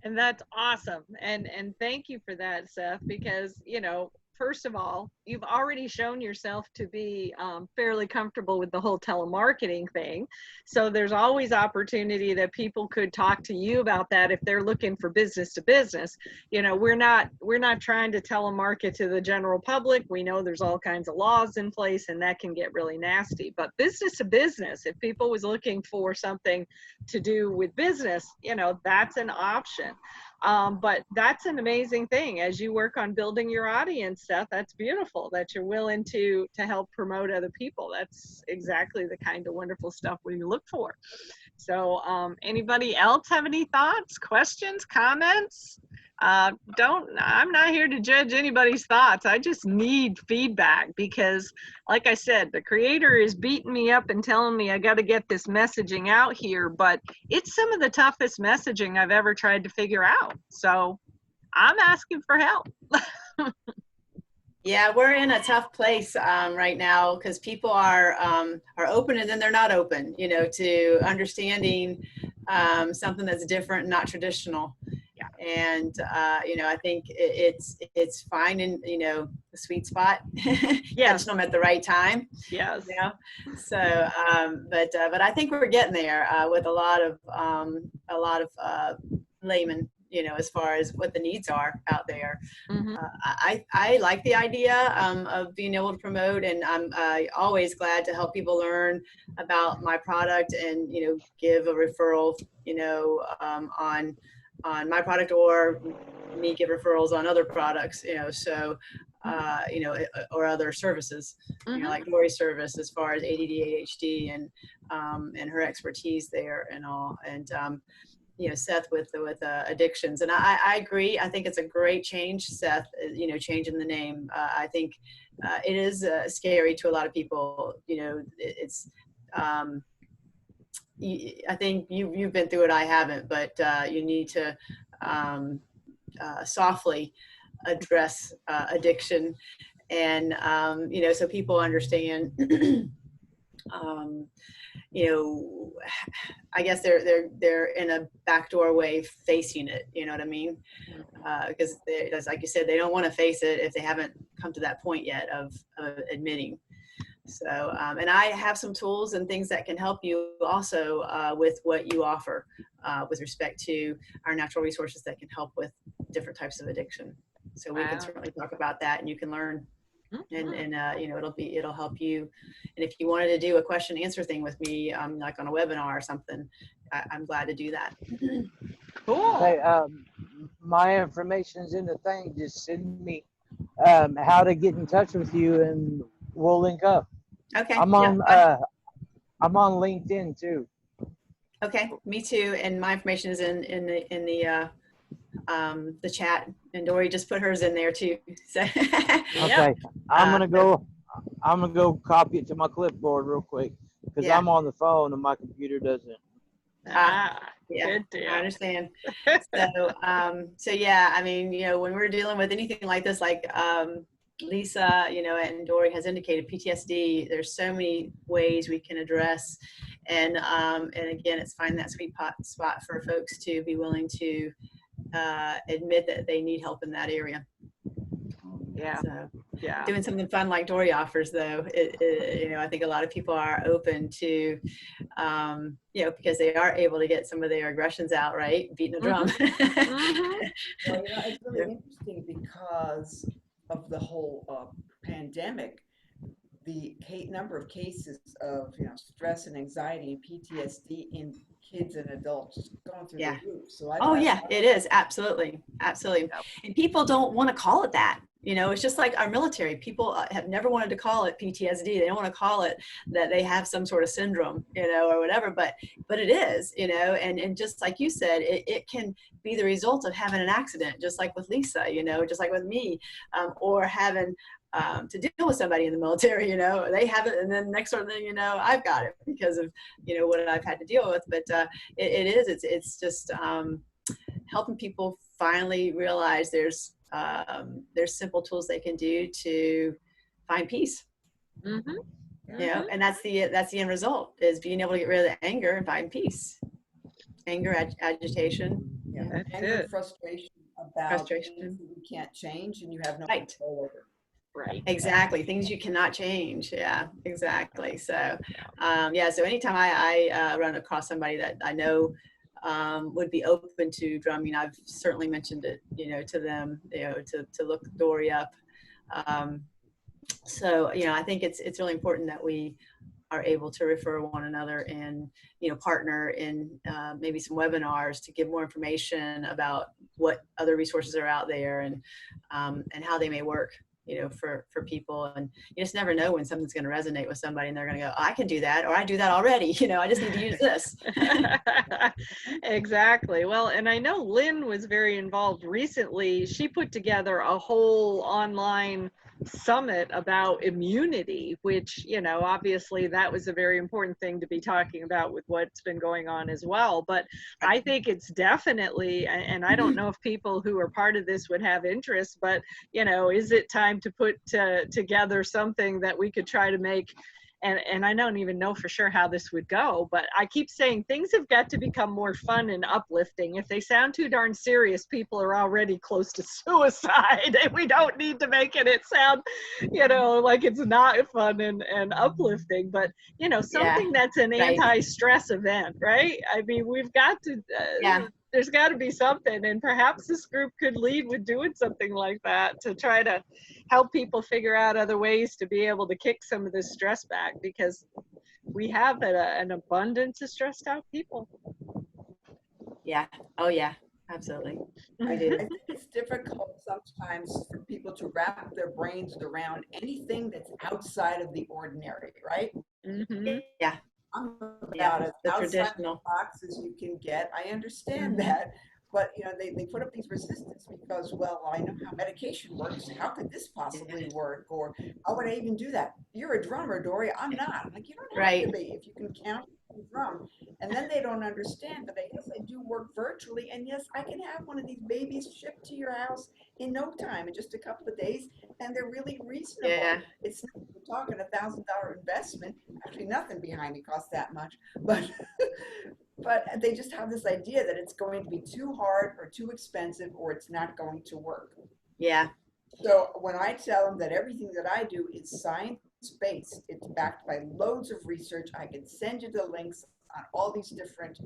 And that's awesome. And thank you for that, Seth, because, you know, first of all, you've already shown yourself to be fairly comfortable with the whole telemarketing thing. So there's always opportunity that people could talk to you about that if they're looking for business to business. You know, we're not trying to telemarket to the general public. We know there's all kinds of laws in place and that can get really nasty. But business to business, if people was looking for something to do with business, you know, that's an option. But that's an amazing thing as you work on building your audience, Seth. That's beautiful that you're willing to help promote other people. That's exactly the kind of wonderful stuff we look for. So anybody else have any thoughts, questions, comments? I'm not here to judge anybody's thoughts. I just need feedback because, like I said, the creator is beating me up and telling me I got to get this messaging out here, but it's some of the toughest messaging I've ever tried to figure out. So I'm asking for help. Yeah, we're in a tough place right now because people are open and then they're not open, you know, to understanding something that's different and not traditional. Yeah. And you know, I think it's finding, you know, the sweet spot, Yes. catching them at the right time. Yes. You know, so but I think we're getting there with a lot of laymen, you know, as far as what the needs are out there. Mm-hmm. I like the idea of being able to promote, and I'm always glad to help people learn about my product and, you know, give a referral, you know, on my product, or me give referrals on other products, you know, so you know, or other services, you know, like Lori's service as far as ADD, ADHD, and her expertise there and all, and you know, Seth with addictions. And I agree. I think it's a great change, Seth, you know, changing the name. I think it is scary to a lot of people. You know, it's, I think you've been through it. I haven't, but you need to softly address addiction. And, you know, so people understand, you know, I guess they're in a backdoor way facing it. You know what I mean? Because as like you said, they don't want to face it if they haven't come to that point yet of admitting. So, and I have some tools and things that can help you also with what you offer with respect to our natural resources that can help with different types of addiction. So we can certainly talk about that, and you can learn. And you know, it'll help you. And if you wanted to do a question and answer thing with me, like on a webinar or something, I'm glad to do that. Cool. Hey, my information's in the thing. Just send me how to get in touch with you, and we'll link up. Okay. I'm on I'm on LinkedIn too. Okay, me too. And my information is in the chat, and Dory just put hers in there too. So Okay, I'm gonna go copy it to my clipboard real quick because Yeah. I'm on the phone and my computer doesn't. Yeah, Good deal. I understand. So yeah, I mean, you know, when we're dealing with anything like this, like Lisa, you know, and Dory has indicated PTSD, there's so many ways we can address, and again, it's finding that sweet spot for folks to be willing to admit that they need help in that area. Yeah. So Yeah. doing something fun like Dory offers, though, you know, I think a lot of people are open to, you know, because they are able to get some of their aggressions out, right? Beating a drum. Well, you know, it's really interesting because of the whole pandemic. The number of cases of, you know, stress and anxiety and PTSD in kids and adults is going through the roof. So it is, absolutely. And people don't want to call it that. You know, it's just like our military. People have never wanted to call it PTSD. They don't want to call it that they have some sort of syndrome, you know, or whatever. But it is, you know, and just like you said, it can be the result of having an accident, just like with Lisa, you know, just like with me, or having to deal with somebody in the military, you know, they have it, and then next sort of thing, you know, I've got it because of, you know, what I've had to deal with. But it's just helping people finally realize there's simple tools they can do to find peace. Mm-hmm. You know, and that's the end result, is being able to get rid of the anger and find peace. Anger, agitation, Yeah. That's Anger, it. frustration about frustration. things that you can't change and you have no Right. control over. Right. Exactly, things you cannot change. Yeah, exactly. So, yeah. So anytime I run across somebody that I know would be open to drumming, I've certainly mentioned it, you know, to them, you know, to look Dory up. So, you know, I think it's really important that we are able to refer one another and, you know, partner in maybe some webinars to give more information about what other resources are out there, and how they may work, you know, for people. And you just never know when something's going to resonate with somebody and they're going to go, oh, I can do that, or I do that already. You know, I just need to use this. Exactly. Well, and I know Lynn was very involved recently. She put together a whole online summit about immunity, which, you know, obviously that was a very important thing to be talking about with what's been going on as well. But I think it's definitely, and I don't know if people who are part of this would have interest, but, you know, is it time to put together something that we could try to make? And I don't even know for sure how this would go, but I keep saying things have got to become more fun and uplifting. If they sound too darn serious, people are already close to suicide, and we don't need to make it sound, you know, like it's not fun and uplifting, but, you know, something that's an right. anti-stress event, right? I mean, we've got to, there's got to be something, and perhaps this group could lead with doing something like that to try to help people figure out other ways to be able to kick some of this stress back, because we have an abundance of stressed out people. Yeah. Oh yeah, absolutely. I think it's difficult sometimes for people to wrap their brains around anything that's outside of the ordinary, right? Mm-hmm. Yeah. I'm Yeah, about as the outside traditional. the box as you can get. I understand that. But, you know, they put up these resistance because, well, I know how medication works. How could this possibly work? Or how would I even do that? You're a drummer, Dory. I'm not. I'm like, you don't have to be if you can count and drum. And then they don't understand that yes, I do work virtually. And yes, I can have one of these babies shipped to your house in no time, in just a couple of days. And they're really reasonable. Yeah. It's not, we're talking $1,000 investment. Actually, nothing behind it costs that much. But but they just have this idea that it's going to be too hard or too expensive or it's not going to work. Yeah. So when I tell them that everything that I do is science-based, it's backed by loads of research, I can send you the links on all these different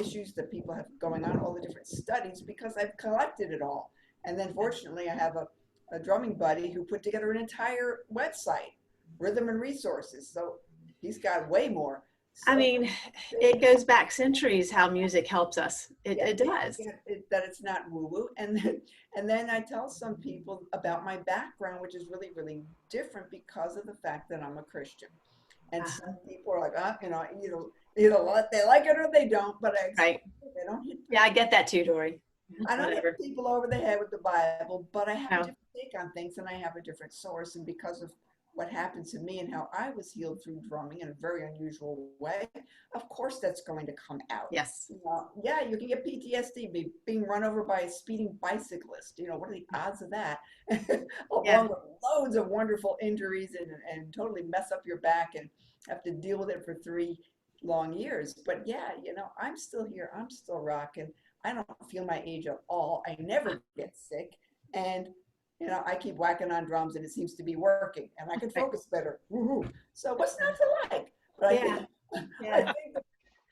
issues that people have going on, all the different studies, because I've collected it all. And then fortunately, I have a drumming buddy who put together an entire website, Rhythm and Resources. So he's got way more. So, I mean, it goes back centuries how music helps us. It does. That it's not woo-woo. And then I tell some people about my background, which is really, really different because of the fact that I'm a Christian. And some people are like, you know, either they like it or they don't, but they don't hit. Yeah, I get that too, Dory. I don't hit people over the head with the Bible, but I have a different take on things and I have a different source. And because of what happened to me and how I was healed through drumming in a very unusual way, of course that's going to come out. Yes. You know, yeah, you can get PTSD, being run over by a speeding bicyclist. You know, what are the odds of that? Along with loads of wonderful injuries and totally mess up your back and have to deal with it for 3 long years. But yeah, you know, I'm still here. I'm still rocking. I don't feel my age at all. I never get sick. And you know, I keep whacking on drums and it seems to be working and I can focus better. Woo-hoo. So what's not to like? But I think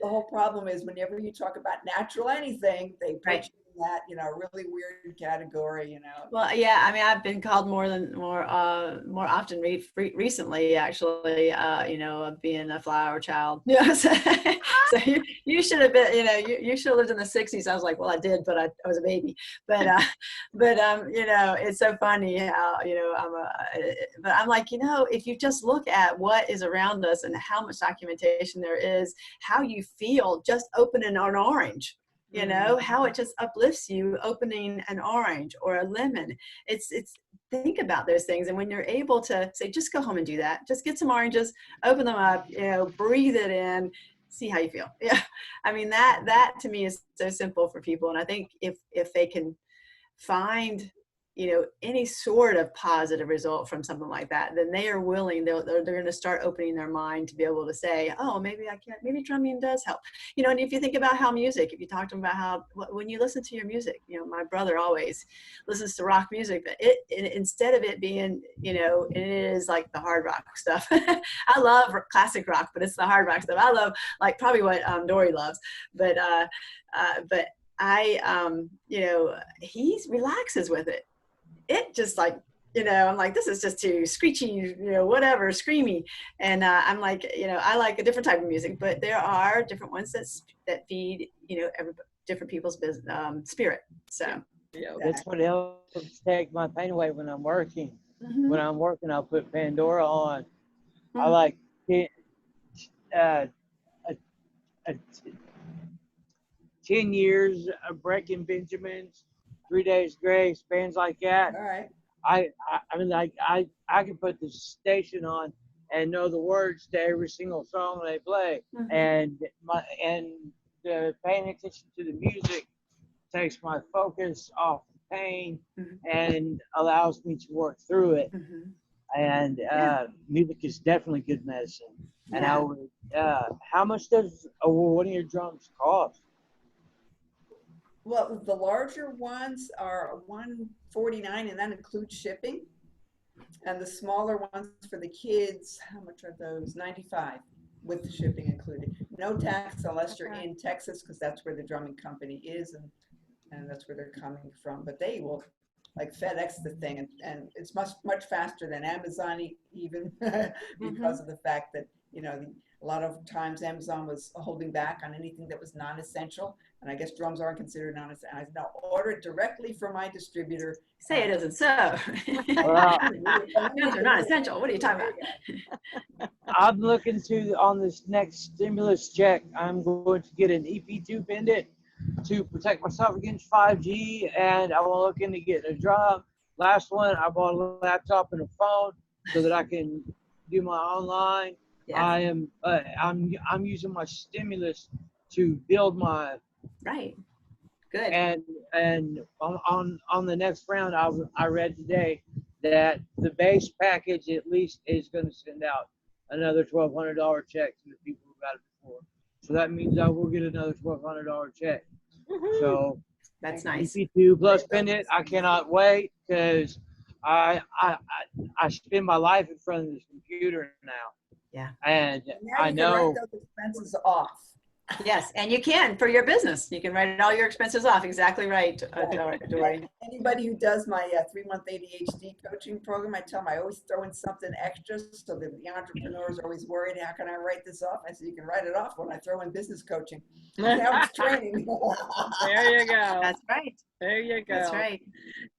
the whole problem is whenever you talk about natural anything, they put you in that, you know, really weird category, you know. Well, yeah, I mean, I've been called more often recently, actually, you know, of being a flower child. Yeah, so you should have been, you know, you should have lived in the 60s. I was like, well, I did, but I was a baby. But you know, it's so funny how, you know, but I'm like, you know, if you just look at what is around us and how much documentation there is, how you feel just opening an orange. You know, how it just uplifts you opening an orange or a lemon. It's think about those things. And when you're able to say, just go home and do that, just get some oranges, open them up, you know, breathe it in, see how you feel. Yeah. I mean, that to me is so simple for people. And I think if they can find, any sort of positive result from something like that, then they are willing, they're going to start opening their mind to be able to say, oh, maybe drumming does help. And if you think about how music, if you talk to them about how, when you listen to your music, my brother always listens to rock music, but instead of it being, it is like the hard rock stuff. I love classic rock, but it's the hard rock stuff. I love like probably what Dory loves, but he relaxes with it. It just like, I'm like, this is just too screechy, whatever, screamy. And I'm like, I like a different type of music, but there are different ones that feed, different people's spirit. So that's what helps take my pain away when I'm working. mm-hmm. When I'm working, I'll put Pandora on. Mm-hmm. I like 10 years of Breaking Benjamins, 3 Days Grace, bands like that. All right. I can put the station on and know the words to every single song they play, Mm-hmm. and the paying attention to the music takes my focus off the pain Mm-hmm. and allows me to work through it. Mm-hmm. And music is definitely good medicine. And how much does one of your drums cost? Well, the larger ones are $149, and that includes shipping. And the smaller ones for the kids, how much are those? $95 with the shipping included. No tax unless you're in Texas, because that's where the drumming company is, and that's where they're coming from. But they will like FedEx the thing, and it's much faster than Amazon even because Mm-hmm. of the fact that a lot of times Amazon was holding back on anything that was non-essential, and I guess drums aren't considered non-essential. I now order it directly from my distributor. Say it isn't so. Drums are not essential. What are you talking about? I'm looking on this next stimulus check, I'm going to get an EP2 pendant to protect myself against 5G, and I will look into getting a drum. Last one, I bought a laptop and a phone so that I can do my online. Yes. I'm using my stimulus to build my Right. Good. and on the next round, I read today that the base package at least is going to send out another $1,200 check to the people who got it before. So that means I will get another $1,200 check. Woohoo. So That's nice. EP2 plus pendant, I cannot wait because I spend my life in front of this computer now. Yeah. And Now I you can know. write those expenses off. Yes, and you can for your business. You can write all your expenses off. Exactly right, Dory. Anybody who does my 3-month ADHD coaching program, I tell them I always throw in something extra so that the entrepreneurs are always worried, how can I write this off? I said, you can write it off when I throw in business coaching. Now it's training. There you go. That's right. There you go. That's right.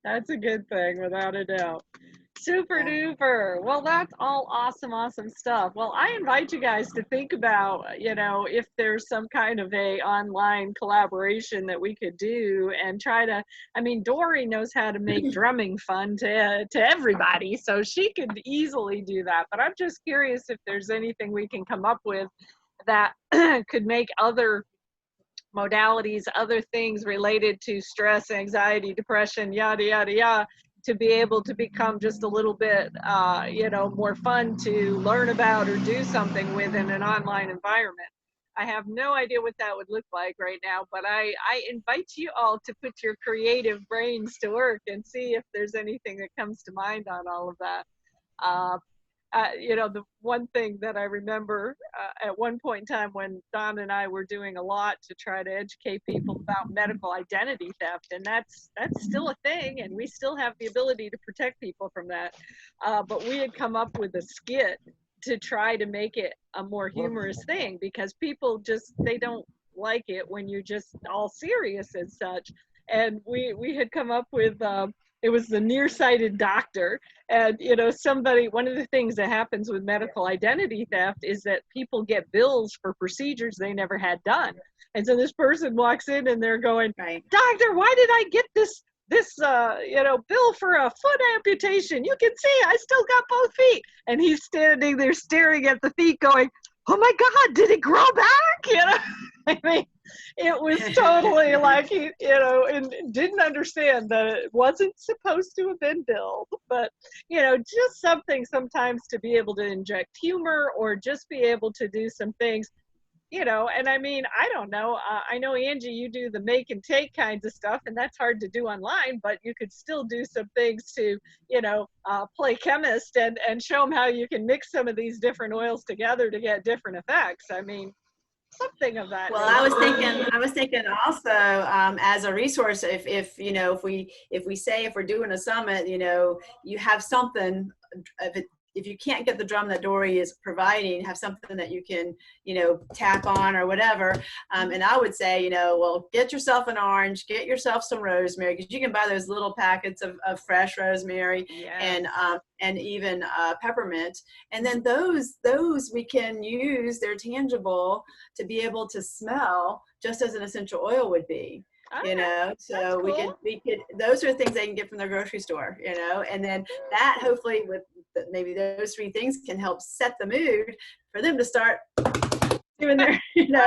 That's a good thing, without a doubt. Super duper. Well, that's all awesome stuff. Well, I invite you guys to think about, if there's some kind of a online collaboration that we could do and try to, Dory knows how to make drumming fun to everybody, so she could easily do that. But I'm just curious if there's anything we can come up with that could make other modalities, other things related to stress, anxiety, depression, yada, yada, yada, to be able to become just a little bit, more fun to learn about or do something with in an online environment. I have no idea what that would look like right now, but I invite you all to put your creative brains to work and see if there's anything that comes to mind on all of that. The one thing that I remember at one point in time when Don and I were doing a lot to try to educate people about medical identity theft, and that's still a thing, and we still have the ability to protect people from that. But we had come up with a skit to try to make it a more humorous thing, because people they don't like it when you're just all serious and such. And we had come up with it was the nearsighted doctor. And, one of the things that happens with medical identity theft is that people get bills for procedures they never had done. And so this person walks in and they're going, Right. Doctor, why did I get this bill for a foot amputation? You can see I still got both feet. And he's standing there staring at the feet going, oh my God, did it grow back? It was totally like he, and didn't understand that it wasn't supposed to have been billed. But, just something sometimes to be able to inject humor or just be able to do some things. And I mean, I don't know. I know, Angie, you do the make and take kinds of stuff, and that's hard to do online, but you could still do some things to, play chemist and show them how you can mix some of these different oils together to get different effects. I mean, something of that Well, nature. I was thinking also, as a resource, if we're doing a summit, you have something, if you can't get the drum that Dory is providing, have something that you can, tap on or whatever. And I would say, well, get yourself an orange, get yourself some rosemary, because you can buy those little packets of fresh rosemary. Yes. And even peppermint. And then those we can use, they're tangible to be able to smell just as an essential oil would be. Okay, So cool. we could those are things they can get from the grocery store, and then that hopefully with maybe those three things can help set the mood for them to start doing their getting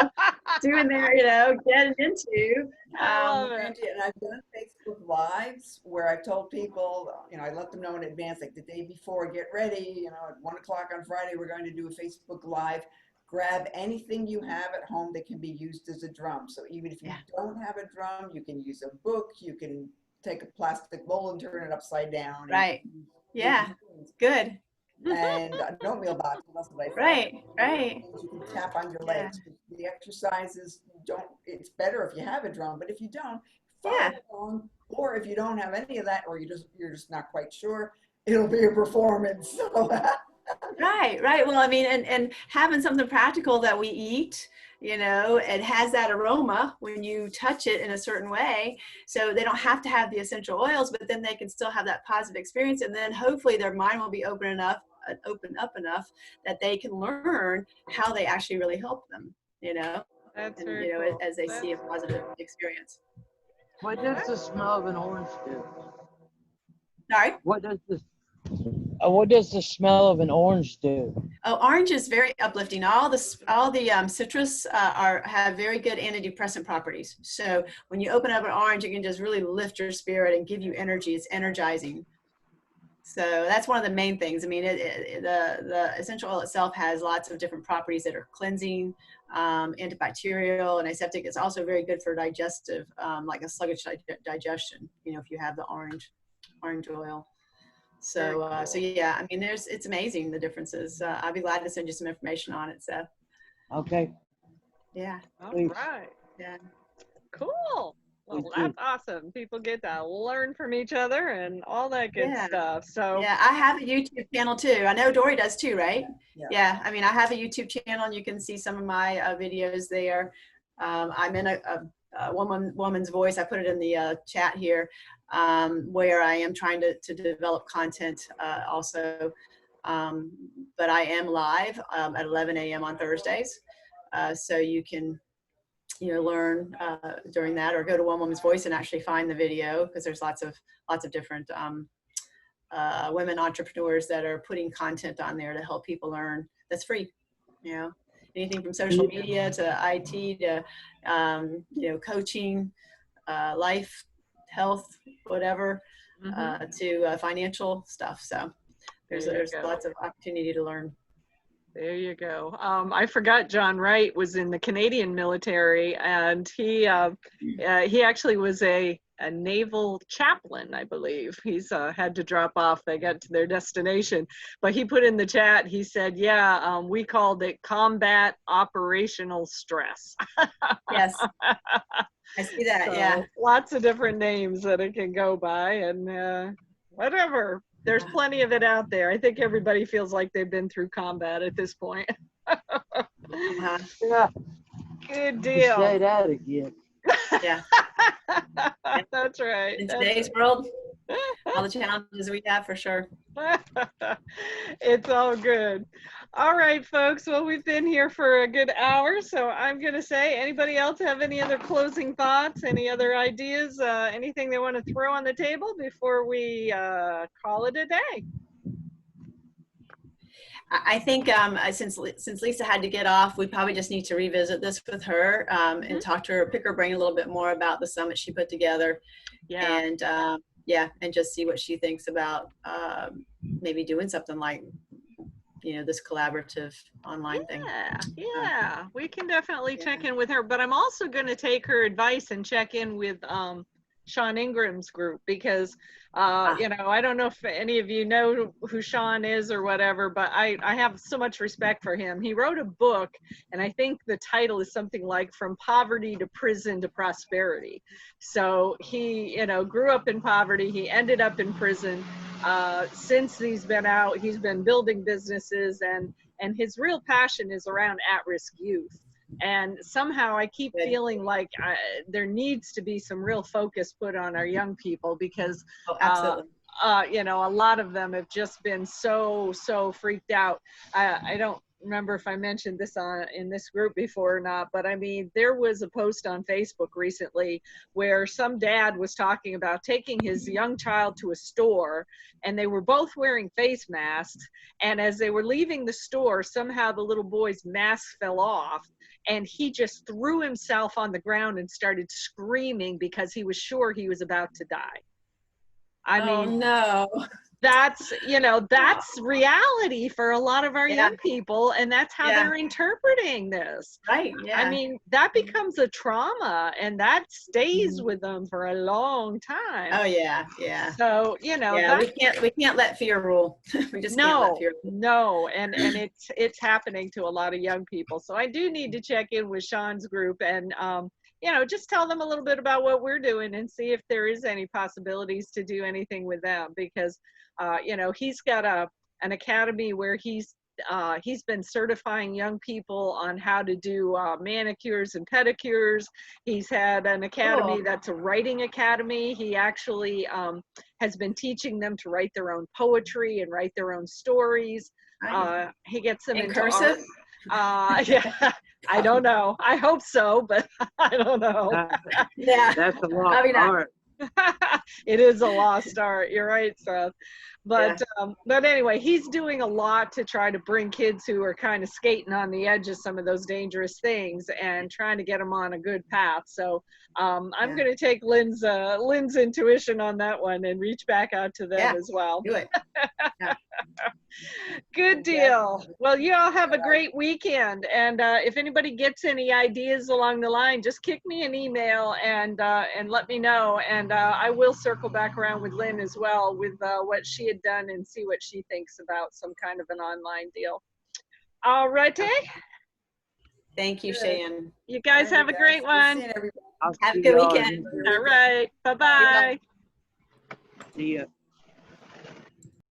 into. I love it. Angie, and I've done Facebook Lives where I've told people, I let them know in advance, like the day before, get ready, at 1 o'clock on Friday, we're going to do a Facebook Live. Grab anything you have at home that can be used as a drum. So even if you don't have a drum, you can use a book, you can take a plastic bowl and turn it upside down. Right. Yeah. Good. And an oatmeal box. Right. You can tap on your legs. The exercises it's better if you have a drum, but if you don't, follow along. Or if you don't have any of that, or you're just not quite sure, it'll be a performance. So, Right. Well, I mean, and having something practical that we eat, it has that aroma when you touch it in a certain way. So they don't have to have the essential oils, but then they can still have that positive experience. And then hopefully their mind will be open up enough that they can learn how they actually really help them, That's and, very cool. as they see a positive experience. What does the smell of an orange do? Sorry? What does the smell of an orange do? Oh, orange is very uplifting. All the citrus have very good antidepressant properties. So when you open up an orange, it can just really lift your spirit and give you energy. It's energizing. So that's one of the main things. I mean, the essential oil itself has lots of different properties that are cleansing, antibacterial, and antiseptic. It's also very good for digestive, like a sluggish digestion. If you have the orange oil. So, so yeah, I mean, it's amazing the differences. I'll be glad to send you some information on it. So, okay. Yeah. All right. Yeah. Cool. Well, that's awesome. People get to learn from each other and all that good stuff. So yeah, I have a YouTube channel too. I know Dory does too, right? Yeah. I mean, I have a YouTube channel and you can see some of my videos there. I'm in a woman's voice. I put it in the chat here, where I am trying to develop content also. But I am live at 11 a.m. on Thursdays. So you can learn during that, or go to One Woman's Voice and actually find the video, because there's lots of different women entrepreneurs that are putting content on there to help people learn. That's free. Anything from social media to IT to coaching, life, health, whatever, to financial stuff. So there's lots of opportunity to learn. There you go. I forgot John Wright was in the Canadian military, and he actually was a naval chaplain, I believe. He's had to drop off. They got to their destination, but he put in the chat, he said, we called it combat operational stress. Yes. I see that. So, lots of different names that it can go by, and whatever. There's plenty of it out there. I think everybody feels like they've been through combat at this point. Yeah. Good deal. Say that again. Yeah. That's right. In today's world, all the challenges we have, for sure. It's all good. All right, folks. Well, we've been here for a good hour, so I'm going to say, anybody else have any other closing thoughts, any other ideas, anything they want to throw on the table before we call it a day? I think since Lisa had to get off, we probably just need to revisit this with her and talk to her, pick her brain a little bit more about the summit she put together, and and just see what she thinks about maybe doing something like this collaborative online thing. Yeah, we can definitely check in with her, but I'm also going to take her advice and check in with Sean Ingram's group, because I don't know if any of you know who Sean is or whatever, but I have so much respect for him. He wrote a book, and I think the title is something like From Poverty to Prison to Prosperity. So he grew up in poverty, he ended up in prison. Since he's been out, he's been building businesses, and his real passion is around at-risk youth. And somehow I keep feeling like there needs to be some real focus put on our young people, because absolutely. A lot of them have just been so freaked out. I don't remember if I mentioned this in this group before or not, but I mean, there was a post on Facebook recently where some dad was talking about taking his young child to a store, and they were both wearing face masks, and as they were leaving the store, somehow the little boy's mask fell off, and he just threw himself on the ground and started screaming because he was sure he was about to die. I mean, no. That's reality for a lot of our young people, and that's how they're interpreting this. Right. Yeah. I mean, that becomes a trauma, and that stays with them for a long time. Oh yeah. Yeah. So, we can't let fear rule. We just can't let fear rule. No, and it's happening to a lot of young people. So I do need to check in with Sean's group and just tell them a little bit about what we're doing and see if there is any possibilities to do anything with them, because he's got an academy where he's been certifying young people on how to do manicures and pedicures. He's had an academy that's a writing academy. He actually has been teaching them to write their own poetry and write their own stories. He gets them into cursive? Yeah, I don't know. I hope so, but I don't know. That's a lost art. It is a lost art. You're right, Seth. But anyway, he's doing a lot to try to bring kids who are kind of skating on the edge of some of those dangerous things and trying to get them on a good path. So I'm going to take Lynn's intuition on that one and reach back out to them as well. Do it. Good deal. Well, you all have a great weekend. And if anybody gets any ideas along the line, just kick me an email and let me know. And I will circle back around with Lynn as well with what she had done and see what she thinks about some kind of an online deal. All righty. Thank you, Cheyenne. You guys have a great one. Have a good weekend. All right. Bye-bye. See ya.